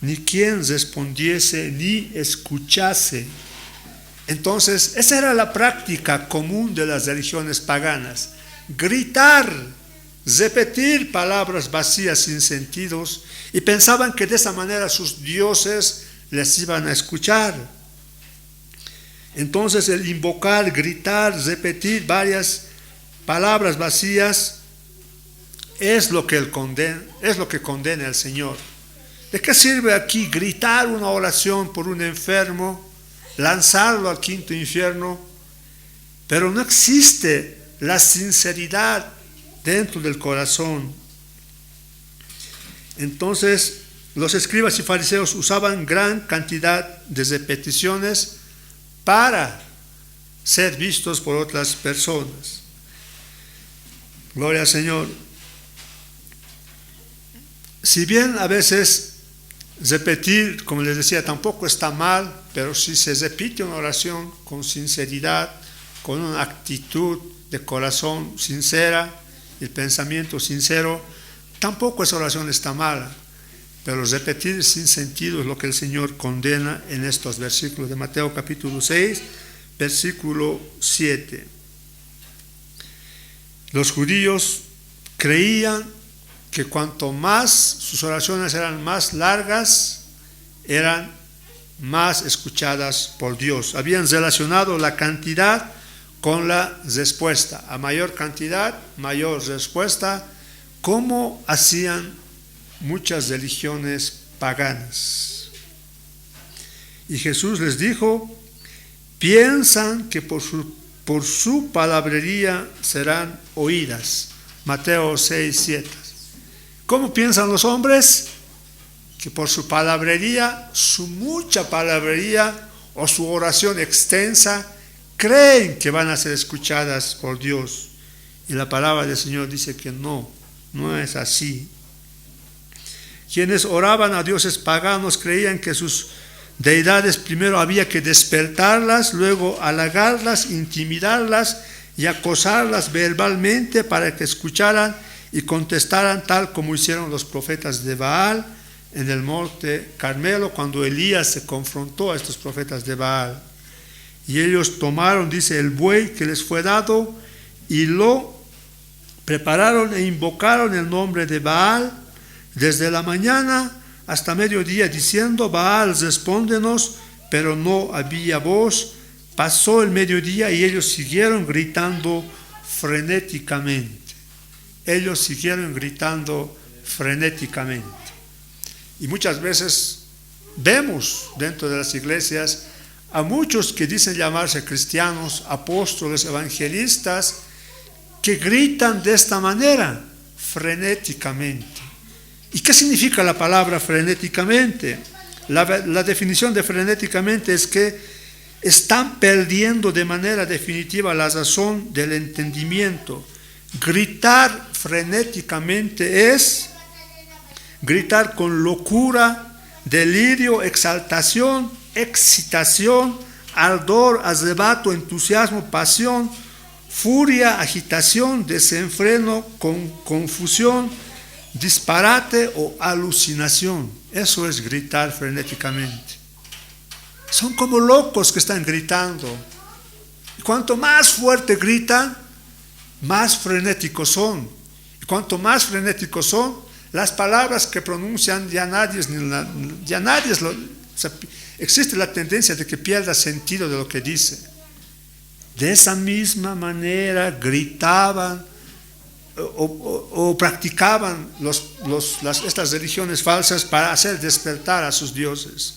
ni quien respondiese, ni escuchase. Entonces, esa era la práctica común de las religiones paganas, gritar, repetir palabras vacías sin sentidos, y pensaban que de esa manera sus dioses les iban a escuchar. Entonces el invocar, gritar, repetir varias palabras vacías es lo que condena al Señor. ¿De qué sirve aquí gritar una oración por un enfermo, lanzarlo al quinto infierno, pero no existe la sinceridad dentro del corazón? Entonces los escribas y fariseos usaban gran cantidad de repeticiones para ser vistos por otras personas. Gloria al Señor. Si bien a veces repetir, como les decía, tampoco está mal, pero si se repite una oración con sinceridad, con una actitud de corazón sincera, el pensamiento sincero, tampoco esa oración está mala. pero repetir sin sentido es lo que el Señor condena en estos versículos de Mateo capítulo 6, versículo 7. Los judíos creían que cuanto más sus oraciones eran más largas, eran más escuchadas por Dios. Habían relacionado la cantidad con la respuesta. A mayor cantidad, mayor respuesta, como hacían muchas religiones paganas. Y Jesús les dijo: piensan que por su palabrería serán oídas. Mateo 6, 7. ¿Cómo piensan los hombres? Que por su palabrería, su mucha palabrería o su oración extensa, creen que van a ser escuchadas por Dios. Y la palabra del Señor dice que no es así. Quienes oraban a dioses paganos creían que sus deidades primero había que despertarlas, luego halagarlas, intimidarlas y acosarlas verbalmente para que escucharan y contestaran, tal como hicieron los profetas de Baal en el monte Carmelo, cuando Elías se confrontó a estos profetas de Baal. Y ellos tomaron, dice, el buey que les fue dado y lo prepararon e invocaron el nombre de Baal desde la mañana hasta mediodía, diciendo: Baal, respóndenos. Pero no había voz. Pasó el mediodía y ellos siguieron gritando frenéticamente. Ellos siguieron gritando frenéticamente. Y muchas veces vemos dentro de las iglesias a muchos que dicen llamarse cristianos, apóstoles, evangelistas, que gritan de esta manera, frenéticamente. ¿Y qué significa la palabra frenéticamente? La definición de frenéticamente es que están perdiendo de manera definitiva la razón del entendimiento. Gritar frenéticamente es gritar con locura, delirio, exaltación, excitación, ardor, arrebato, entusiasmo, pasión, furia, agitación, desenfreno, confusión, disparate o alucinación. Eso es gritar frenéticamente. Son como locos que están gritando. Y cuanto más fuerte gritan, más frenéticos son. Y cuanto más frenéticos son, las palabras que pronuncian existe la tendencia de que pierda sentido de lo que dice. De esa misma manera gritaban o practicaban estas religiones falsas para hacer despertar a sus dioses.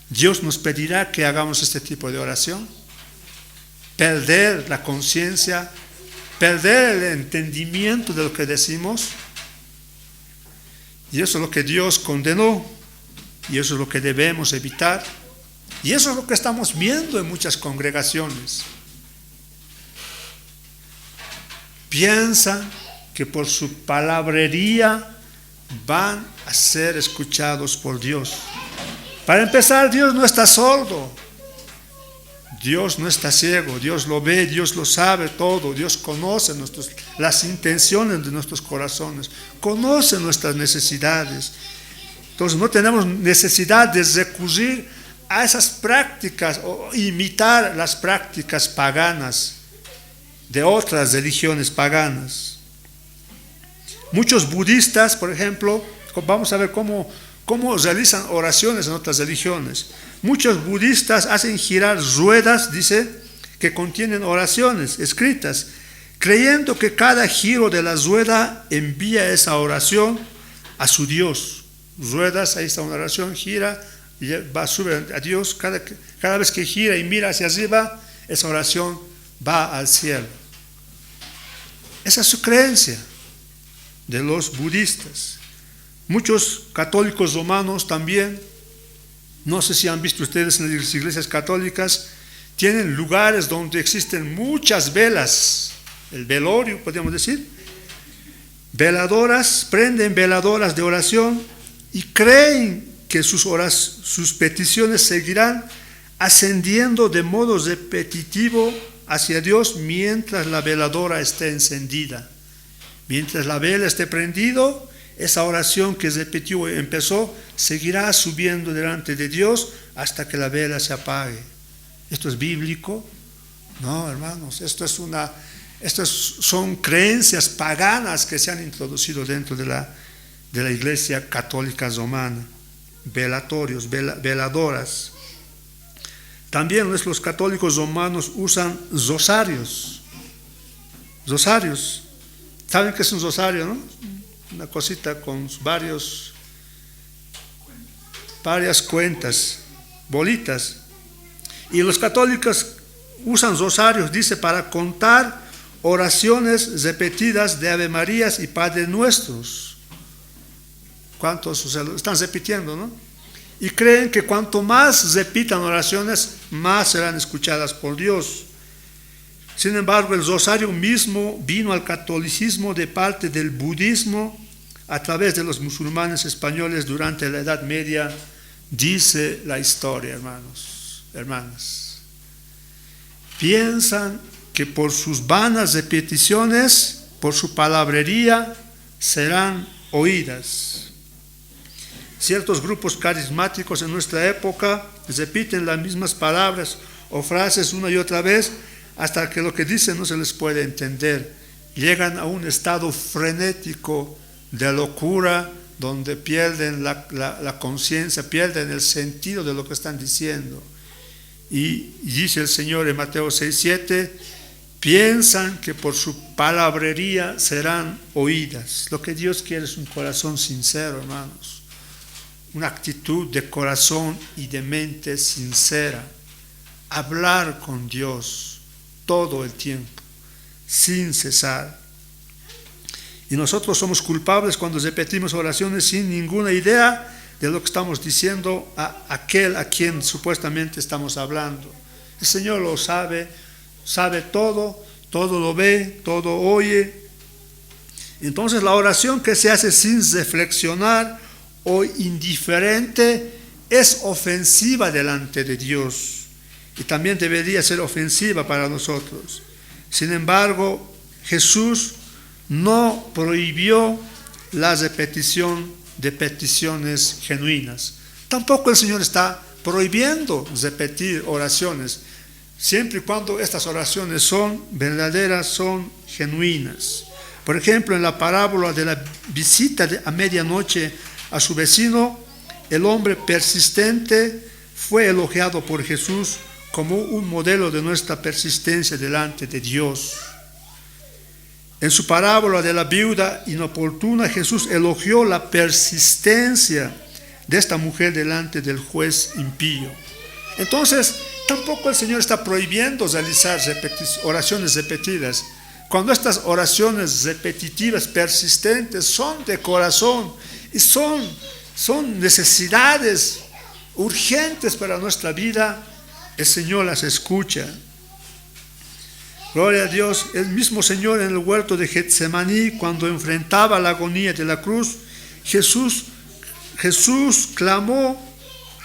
Dios nos pedirá que hagamos este tipo de oración. Perder la conciencia, perder el entendimiento de lo que decimos. Y eso es lo que Dios condenó. Y eso es lo que debemos evitar. Y eso es lo que estamos viendo en muchas congregaciones. Piensan que por su palabrería van a ser escuchados por Dios. Para empezar, Dios no está sordo. Dios no está ciego. Dios lo ve, Dios lo sabe todo. Dios conoce las intenciones de nuestros corazones. Conoce nuestras necesidades. Entonces no tenemos necesidad de recurrir a esas prácticas o imitar las prácticas paganas de otras religiones paganas. Muchos budistas, por ejemplo, vamos a ver cómo realizan oraciones en otras religiones. Muchos budistas hacen girar ruedas, dice, que contienen oraciones escritas, creyendo que cada giro de la rueda envía esa oración a su Dios. Ruedas, ahí está una oración, gira y va a subir a Dios. Cada vez que gira y mira hacia arriba, esa oración va al cielo. Esa es su creencia de los budistas. Muchos católicos romanos también, no sé si han visto ustedes en las iglesias católicas, tienen lugares donde existen muchas velas, el velorio, podríamos decir, veladoras, prenden veladoras de oración y creen que sus peticiones seguirán ascendiendo de modo repetitivo hacia Dios mientras la veladora esté encendida. Mientras la vela esté prendido, esa oración que repitió y empezó, seguirá subiendo delante de Dios hasta que la vela se apague. ¿Esto es bíblico? No, hermanos, estas son creencias paganas que se han introducido dentro de la Iglesia Católica Romana. Velatorios, veladoras. También los católicos romanos usan rosarios. Rosarios. ¿Saben qué es un rosario, no? Una cosita con varias cuentas, bolitas. Y los católicos usan rosarios, dice, para contar oraciones repetidas de Ave Marías y Padre Nuestros. ¿Cuántos están repitiendo, no? Y creen que cuanto más repitan oraciones, más serán escuchadas por Dios. Sin embargo, el rosario mismo vino al catolicismo de parte del budismo a través de los musulmanes españoles durante la Edad Media, dice la historia, hermanos, hermanas. Piensan que por sus vanas repeticiones, por su palabrería, serán oídas. Ciertos grupos carismáticos en nuestra época repiten las mismas palabras o frases una y otra vez hasta que lo que dicen no se les puede entender. Llegan a un estado frenético de locura donde pierden la conciencia, pierden el sentido de lo que están diciendo. Y dice el Señor en Mateo 6:7, piensan que por su palabrería serán oídas. Lo que Dios quiere es un corazón sincero, hermanos. Una actitud de corazón y de mente sincera. Hablar con Dios todo el tiempo, sin cesar. Y nosotros somos culpables cuando repetimos oraciones sin ninguna idea de lo que estamos diciendo a aquel a quien supuestamente estamos hablando. El Señor lo sabe todo lo ve, todo oye. Entonces la oración que se hace sin reflexionar o indiferente es ofensiva delante de Dios y también debería ser ofensiva para nosotros. Sin embargo, Jesús no prohibió la repetición de peticiones genuinas. Tampoco el Señor está prohibiendo repetir oraciones, siempre y cuando estas oraciones son verdaderas, son genuinas. Por ejemplo, en la parábola de la visita a medianoche a su vecino, el hombre persistente fue elogiado por Jesús como un modelo de nuestra persistencia delante de Dios. En su parábola de la viuda inoportuna, Jesús elogió la persistencia de esta mujer delante del juez impío. Entonces, tampoco el Señor está prohibiendo realizar oraciones repetidas. Cuando estas oraciones repetitivas, persistentes, son de corazón y son necesidades urgentes para nuestra vida, el Señor las escucha. Gloria a Dios. El mismo Señor en el huerto de Getsemaní, cuando enfrentaba la agonía de la cruz, Jesús clamó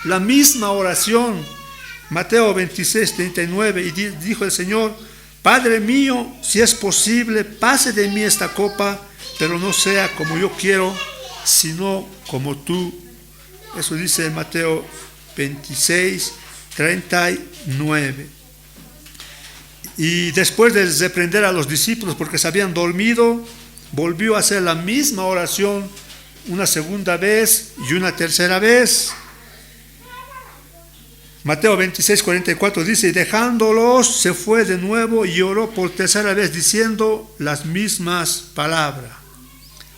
la misma oración. Mateo 26:39, y dijo el Señor: Padre mío, si es posible, pase de mí esta copa, pero no sea como yo quiero, sino como tú. Eso dice Mateo 26:39. Y después de reprender a los discípulos porque se habían dormido, volvió a hacer la misma oración una segunda vez y una tercera vez. Mateo 26:44 dice: y dejándolos se fue de nuevo y oró por tercera vez diciendo las mismas palabras.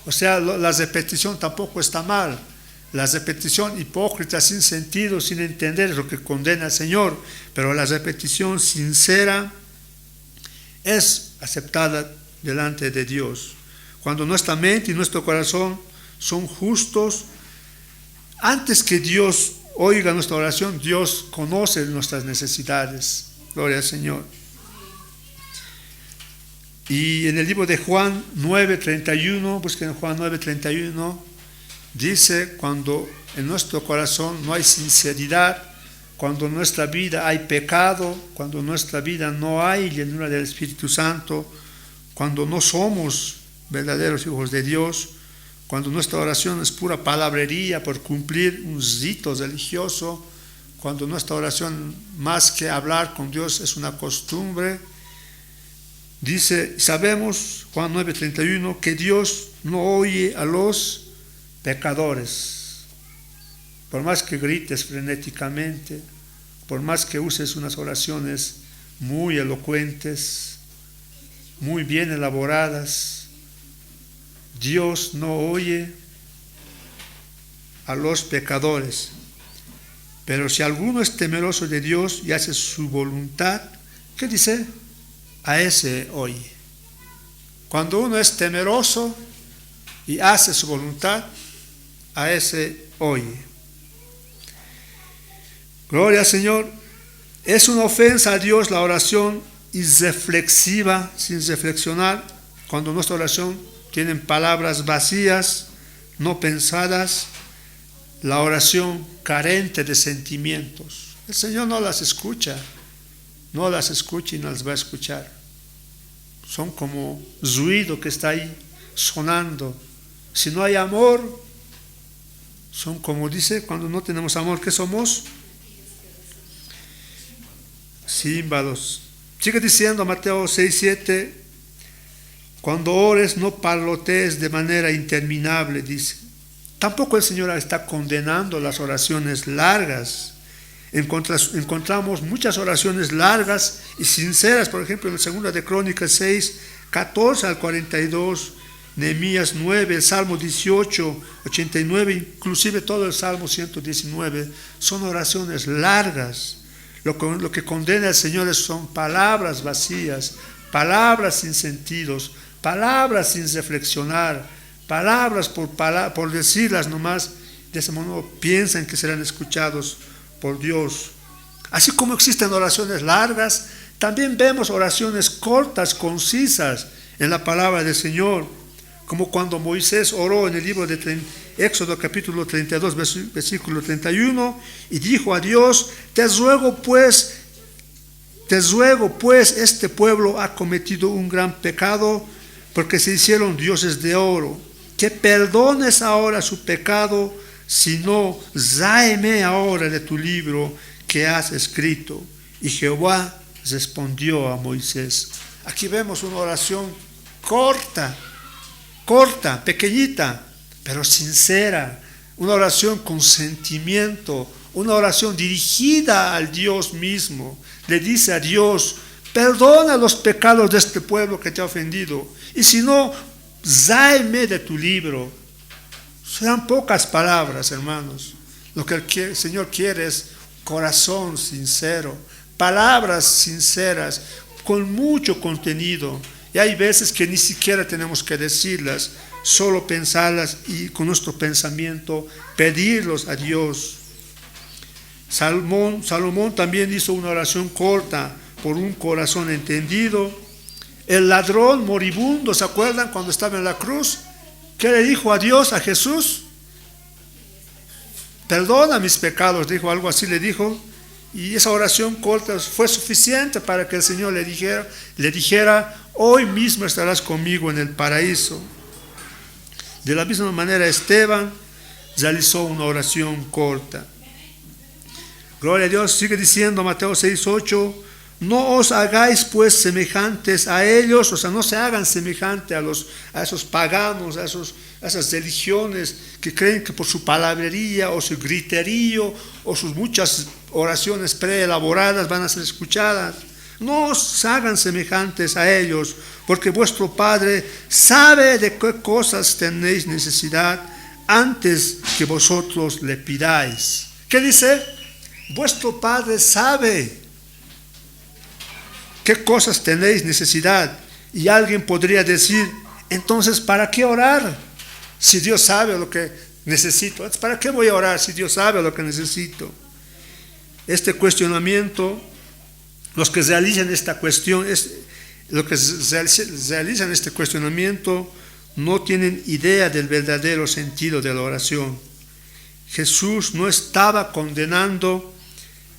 O sea, la repetición tampoco está mal. La repetición hipócrita, sin sentido, sin entender, es lo que condena al Señor. Pero la repetición sincera es aceptada delante de Dios. Cuando nuestra mente y nuestro corazón son justos, antes que Dios oiga nuestra oración, Dios conoce nuestras necesidades. Gloria al Señor. Y en el libro de Juan 9:31, busquen Juan 9:31, dice: cuando en nuestro corazón no hay sinceridad, cuando en nuestra vida hay pecado, cuando en nuestra vida no hay llenura del Espíritu Santo, cuando no somos verdaderos hijos de Dios, cuando nuestra oración es pura palabrería por cumplir un rito religioso, cuando nuestra oración más que hablar con Dios es una costumbre. Dice, sabemos, Juan 9:31, que Dios no oye a los pecadores. Por más que grites frenéticamente, por más que uses unas oraciones muy elocuentes, muy bien elaboradas, Dios no oye a los pecadores. Pero si alguno es temeroso de Dios y hace su voluntad, ¿qué dice? A ese oye. Cuando uno es temeroso y hace su voluntad, a ese oye. Gloria al Señor. Es una ofensa a Dios la oración irreflexiva, sin reflexionar, cuando nuestra oración tiene palabras vacías, no pensadas, la oración carente de sentimientos. El Señor no las escucha y no las va a escuchar. Son como ruido que está ahí sonando. Si no hay amor, son como dice, cuando no tenemos amor, ¿qué somos? Címbalos. Sigue diciendo Mateo 6:7, cuando ores no parlotees de manera interminable, dice. Tampoco el Señor está condenando las oraciones largas. Encontramos muchas oraciones largas y sinceras, por ejemplo, en la segunda de Crónicas 6:14 al 42, Nehemías 9, el Salmo 18, 89, inclusive todo el Salmo 119, son oraciones largas. Lo que condena al Señor son palabras vacías, palabras sin sentidos, palabras sin reflexionar, palabras por decirlas nomás. De ese modo piensan que serán escuchados por Dios. Así como existen oraciones largas, también vemos oraciones cortas, concisas en la palabra del Señor, como cuando Moisés oró en el libro de Éxodo capítulo 32, versículo 31, y dijo a Dios, te ruego pues, este pueblo ha cometido un gran pecado, porque se hicieron dioses de oro, que perdones ahora su pecado, si no, ráeme ahora de tu libro que has escrito. Y Jehová respondió a Moisés. Aquí vemos una oración corta, pequeñita, pero sincera, una oración con sentimiento, una oración dirigida al Dios mismo. Le dice a Dios, perdona los pecados de este pueblo que te ha ofendido, y si no, ráeme de tu libro. Serán pocas palabras, hermanos. Lo que el Señor quiere es corazón sincero, palabras sinceras, con mucho contenido. Y hay veces que ni siquiera tenemos que decirlas, solo pensarlas y con nuestro pensamiento pedirlos a Dios. Salomón también hizo una oración corta por un corazón entendido. El ladrón moribundo, ¿se acuerdan cuando estaba en la cruz? ¿Qué le dijo a Dios, a Jesús? Perdona mis pecados, dijo, algo así le dijo. Y esa oración corta fue suficiente para que el Señor le dijera, hoy mismo estarás conmigo en el paraíso. De la misma manera, Esteban realizó una oración corta. Gloria a Dios. Sigue diciendo Mateo 6:8, no os hagáis pues semejantes a ellos, o sea, no se hagan semejantes a esos paganos, a esas religiones que creen que por su palabrería o su griterío o sus muchas oraciones preelaboradas van a ser escuchadas. No os hagan semejantes a ellos, porque vuestro Padre sabe de qué cosas tenéis necesidad antes que vosotros le pidáis. ¿Qué dice? Vuestro Padre sabe qué cosas tenéis necesidad. Y alguien podría decir, entonces, ¿para qué orar? Si Dios sabe lo que necesito. ¿Para qué voy a orar si Dios sabe lo que necesito? Este cuestionamiento, los que realizan esta cuestión, realizan este cuestionamiento, no tienen idea del verdadero sentido de la oración. Jesús no estaba condenando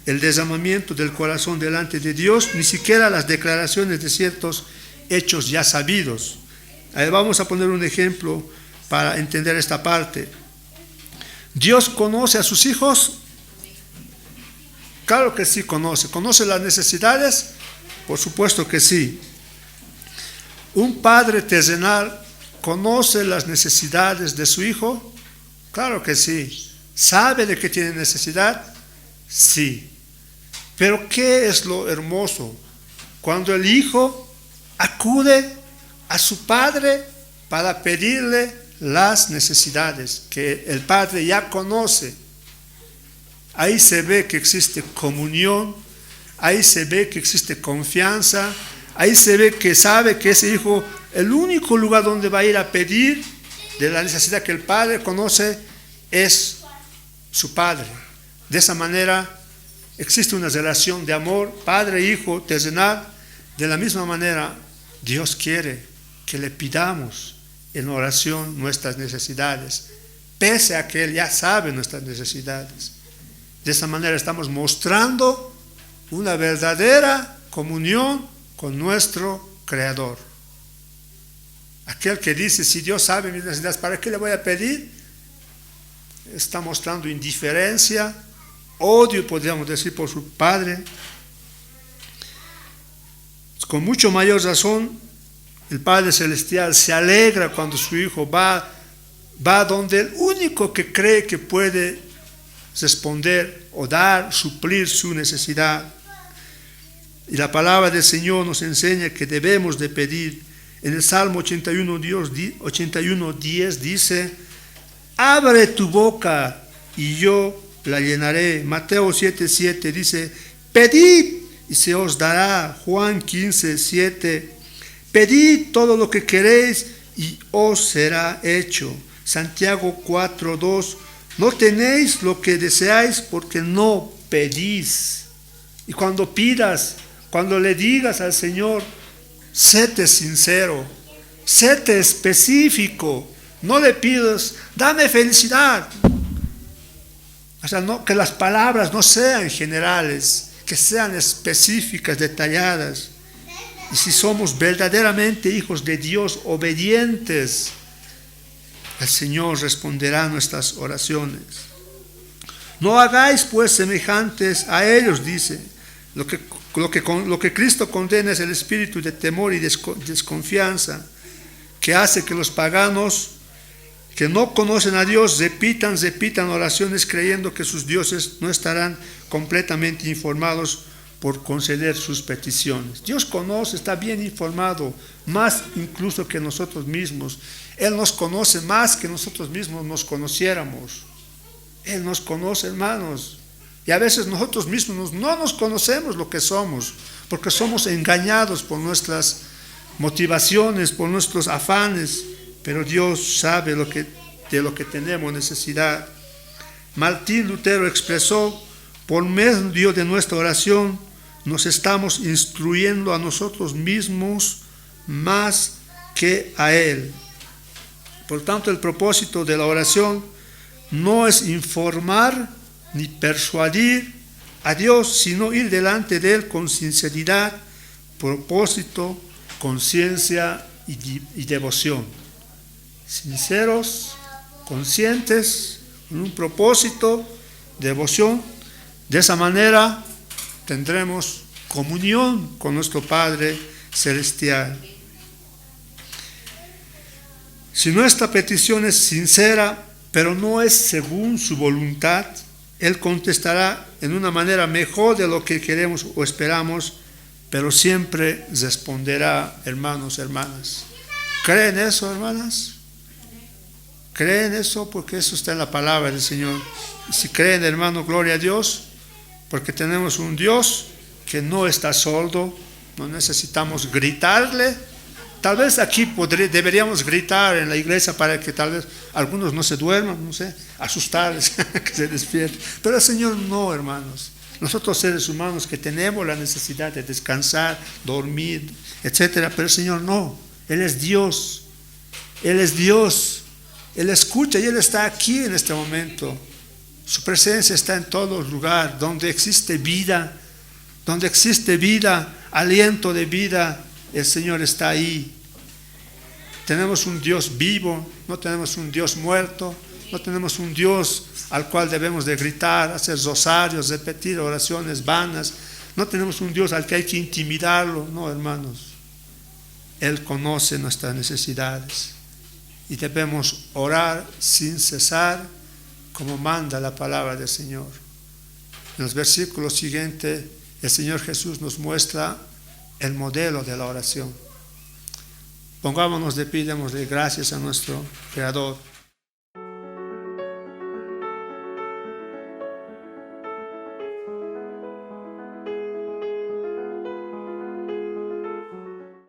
el derramamiento del corazón delante de Dios, ni siquiera las declaraciones de ciertos hechos ya sabidos. Ahí vamos a poner un ejemplo. para entender esta parte. ¿Dios conoce a sus hijos? Claro que sí conoce. ¿Conoce las necesidades? Por supuesto que sí. ¿Un padre terrenal conoce las necesidades de su hijo? Claro que sí. ¿Sabe de qué tiene necesidad? Sí. Pero ¿qué es lo hermoso? Cuando el hijo acude a su padre para pedirle las necesidades que el padre ya conoce. Ahí se ve que existe comunión, ahí se ve que existe confianza, ahí se ve que sabe que ese hijo, el único lugar donde va a ir a pedir de la necesidad que el padre conoce es su padre. De esa manera existe una relación de amor, padre-hijo, terrenal. De la misma manera, Dios quiere que le pidamos en oración nuestras necesidades, pese a que Él ya sabe nuestras necesidades. De esa manera estamos mostrando una verdadera comunión con nuestro Creador. Aquel que dice, si Dios sabe mis necesidades, ¿para qué le voy a pedir? Está mostrando indiferencia, odio, podríamos decir, por su Padre. Con mucho mayor razón, el Padre Celestial se alegra cuando su Hijo va donde el único que cree que puede responder o dar, suplir su necesidad. Y la palabra del Señor nos enseña que debemos de pedir. En el Salmo 81:10 dice, abre tu boca y yo la llenaré. Mateo 7:7 dice, pedid y se os dará. Juan 15:7, pedid todo lo que queréis y os será hecho. Santiago 4:2, no tenéis lo que deseáis porque no pedís. Y cuando pidas, cuando le digas al Señor, séte sincero, séte específico. No le pidas, dame felicidad. O sea, no, que las palabras no sean generales, que sean específicas, detalladas. Y si somos verdaderamente hijos de Dios, obedientes, el Señor responderá a nuestras oraciones. No hagáis pues semejantes a ellos, dice. Lo que Cristo condena es el espíritu de temor y desconfianza que hace que los paganos que no conocen a Dios repitan oraciones creyendo que sus dioses no estarán completamente informados por conceder sus peticiones. Dios conoce, está bien informado, más incluso que nosotros mismos. Él nos conoce más que nosotros mismos nos conociéramos. Él nos conoce, hermanos. Y a veces nosotros mismos no nos conocemos lo que somos, porque somos engañados por nuestras motivaciones, por nuestros afanes, pero Dios sabe de lo que tenemos necesidad. Martín Lutero expresó, por medio de nuestra oración, nos estamos instruyendo a nosotros mismos más que a Él. Por tanto, el propósito de la oración no es informar ni persuadir a Dios, sino ir delante de Él con sinceridad, propósito, conciencia y devoción. Sinceros, conscientes, con un propósito, devoción. De esa manera tendremos comunión con nuestro Padre Celestial. Si nuestra petición es sincera, pero no es según su voluntad, Él contestará en una manera mejor de lo que queremos o esperamos, pero siempre responderá, hermanos, hermanas. ¿Creen eso, hermanas? ¿Creen eso? Porque eso está en la palabra del Señor. Si creen, hermano, gloria a Dios, porque tenemos un Dios que no está sordo, no necesitamos gritarle. Tal vez aquí deberíamos gritar en la iglesia para que tal vez algunos no se duerman, no sé, asustarles, que se despierten. Pero el Señor no, hermanos. Nosotros seres humanos que tenemos la necesidad de descansar, dormir, etcétera, pero el Señor no. Él es Dios. Él es Dios. Él escucha y Él está aquí en este momento. Su presencia está en todo lugar, donde existe vida, aliento de vida, el Señor está ahí. Tenemos un Dios vivo, no tenemos un Dios muerto, no tenemos un Dios al cual debemos de gritar, hacer rosarios, repetir oraciones vanas. No tenemos un Dios al que hay que intimidarlo, no, hermanos. Él conoce nuestras necesidades y debemos orar sin cesar como manda la palabra del Señor. En los versículos siguientes el Señor Jesús nos muestra el modelo de la oración. Pongámonos de pie, démosle gracias a nuestro Creador.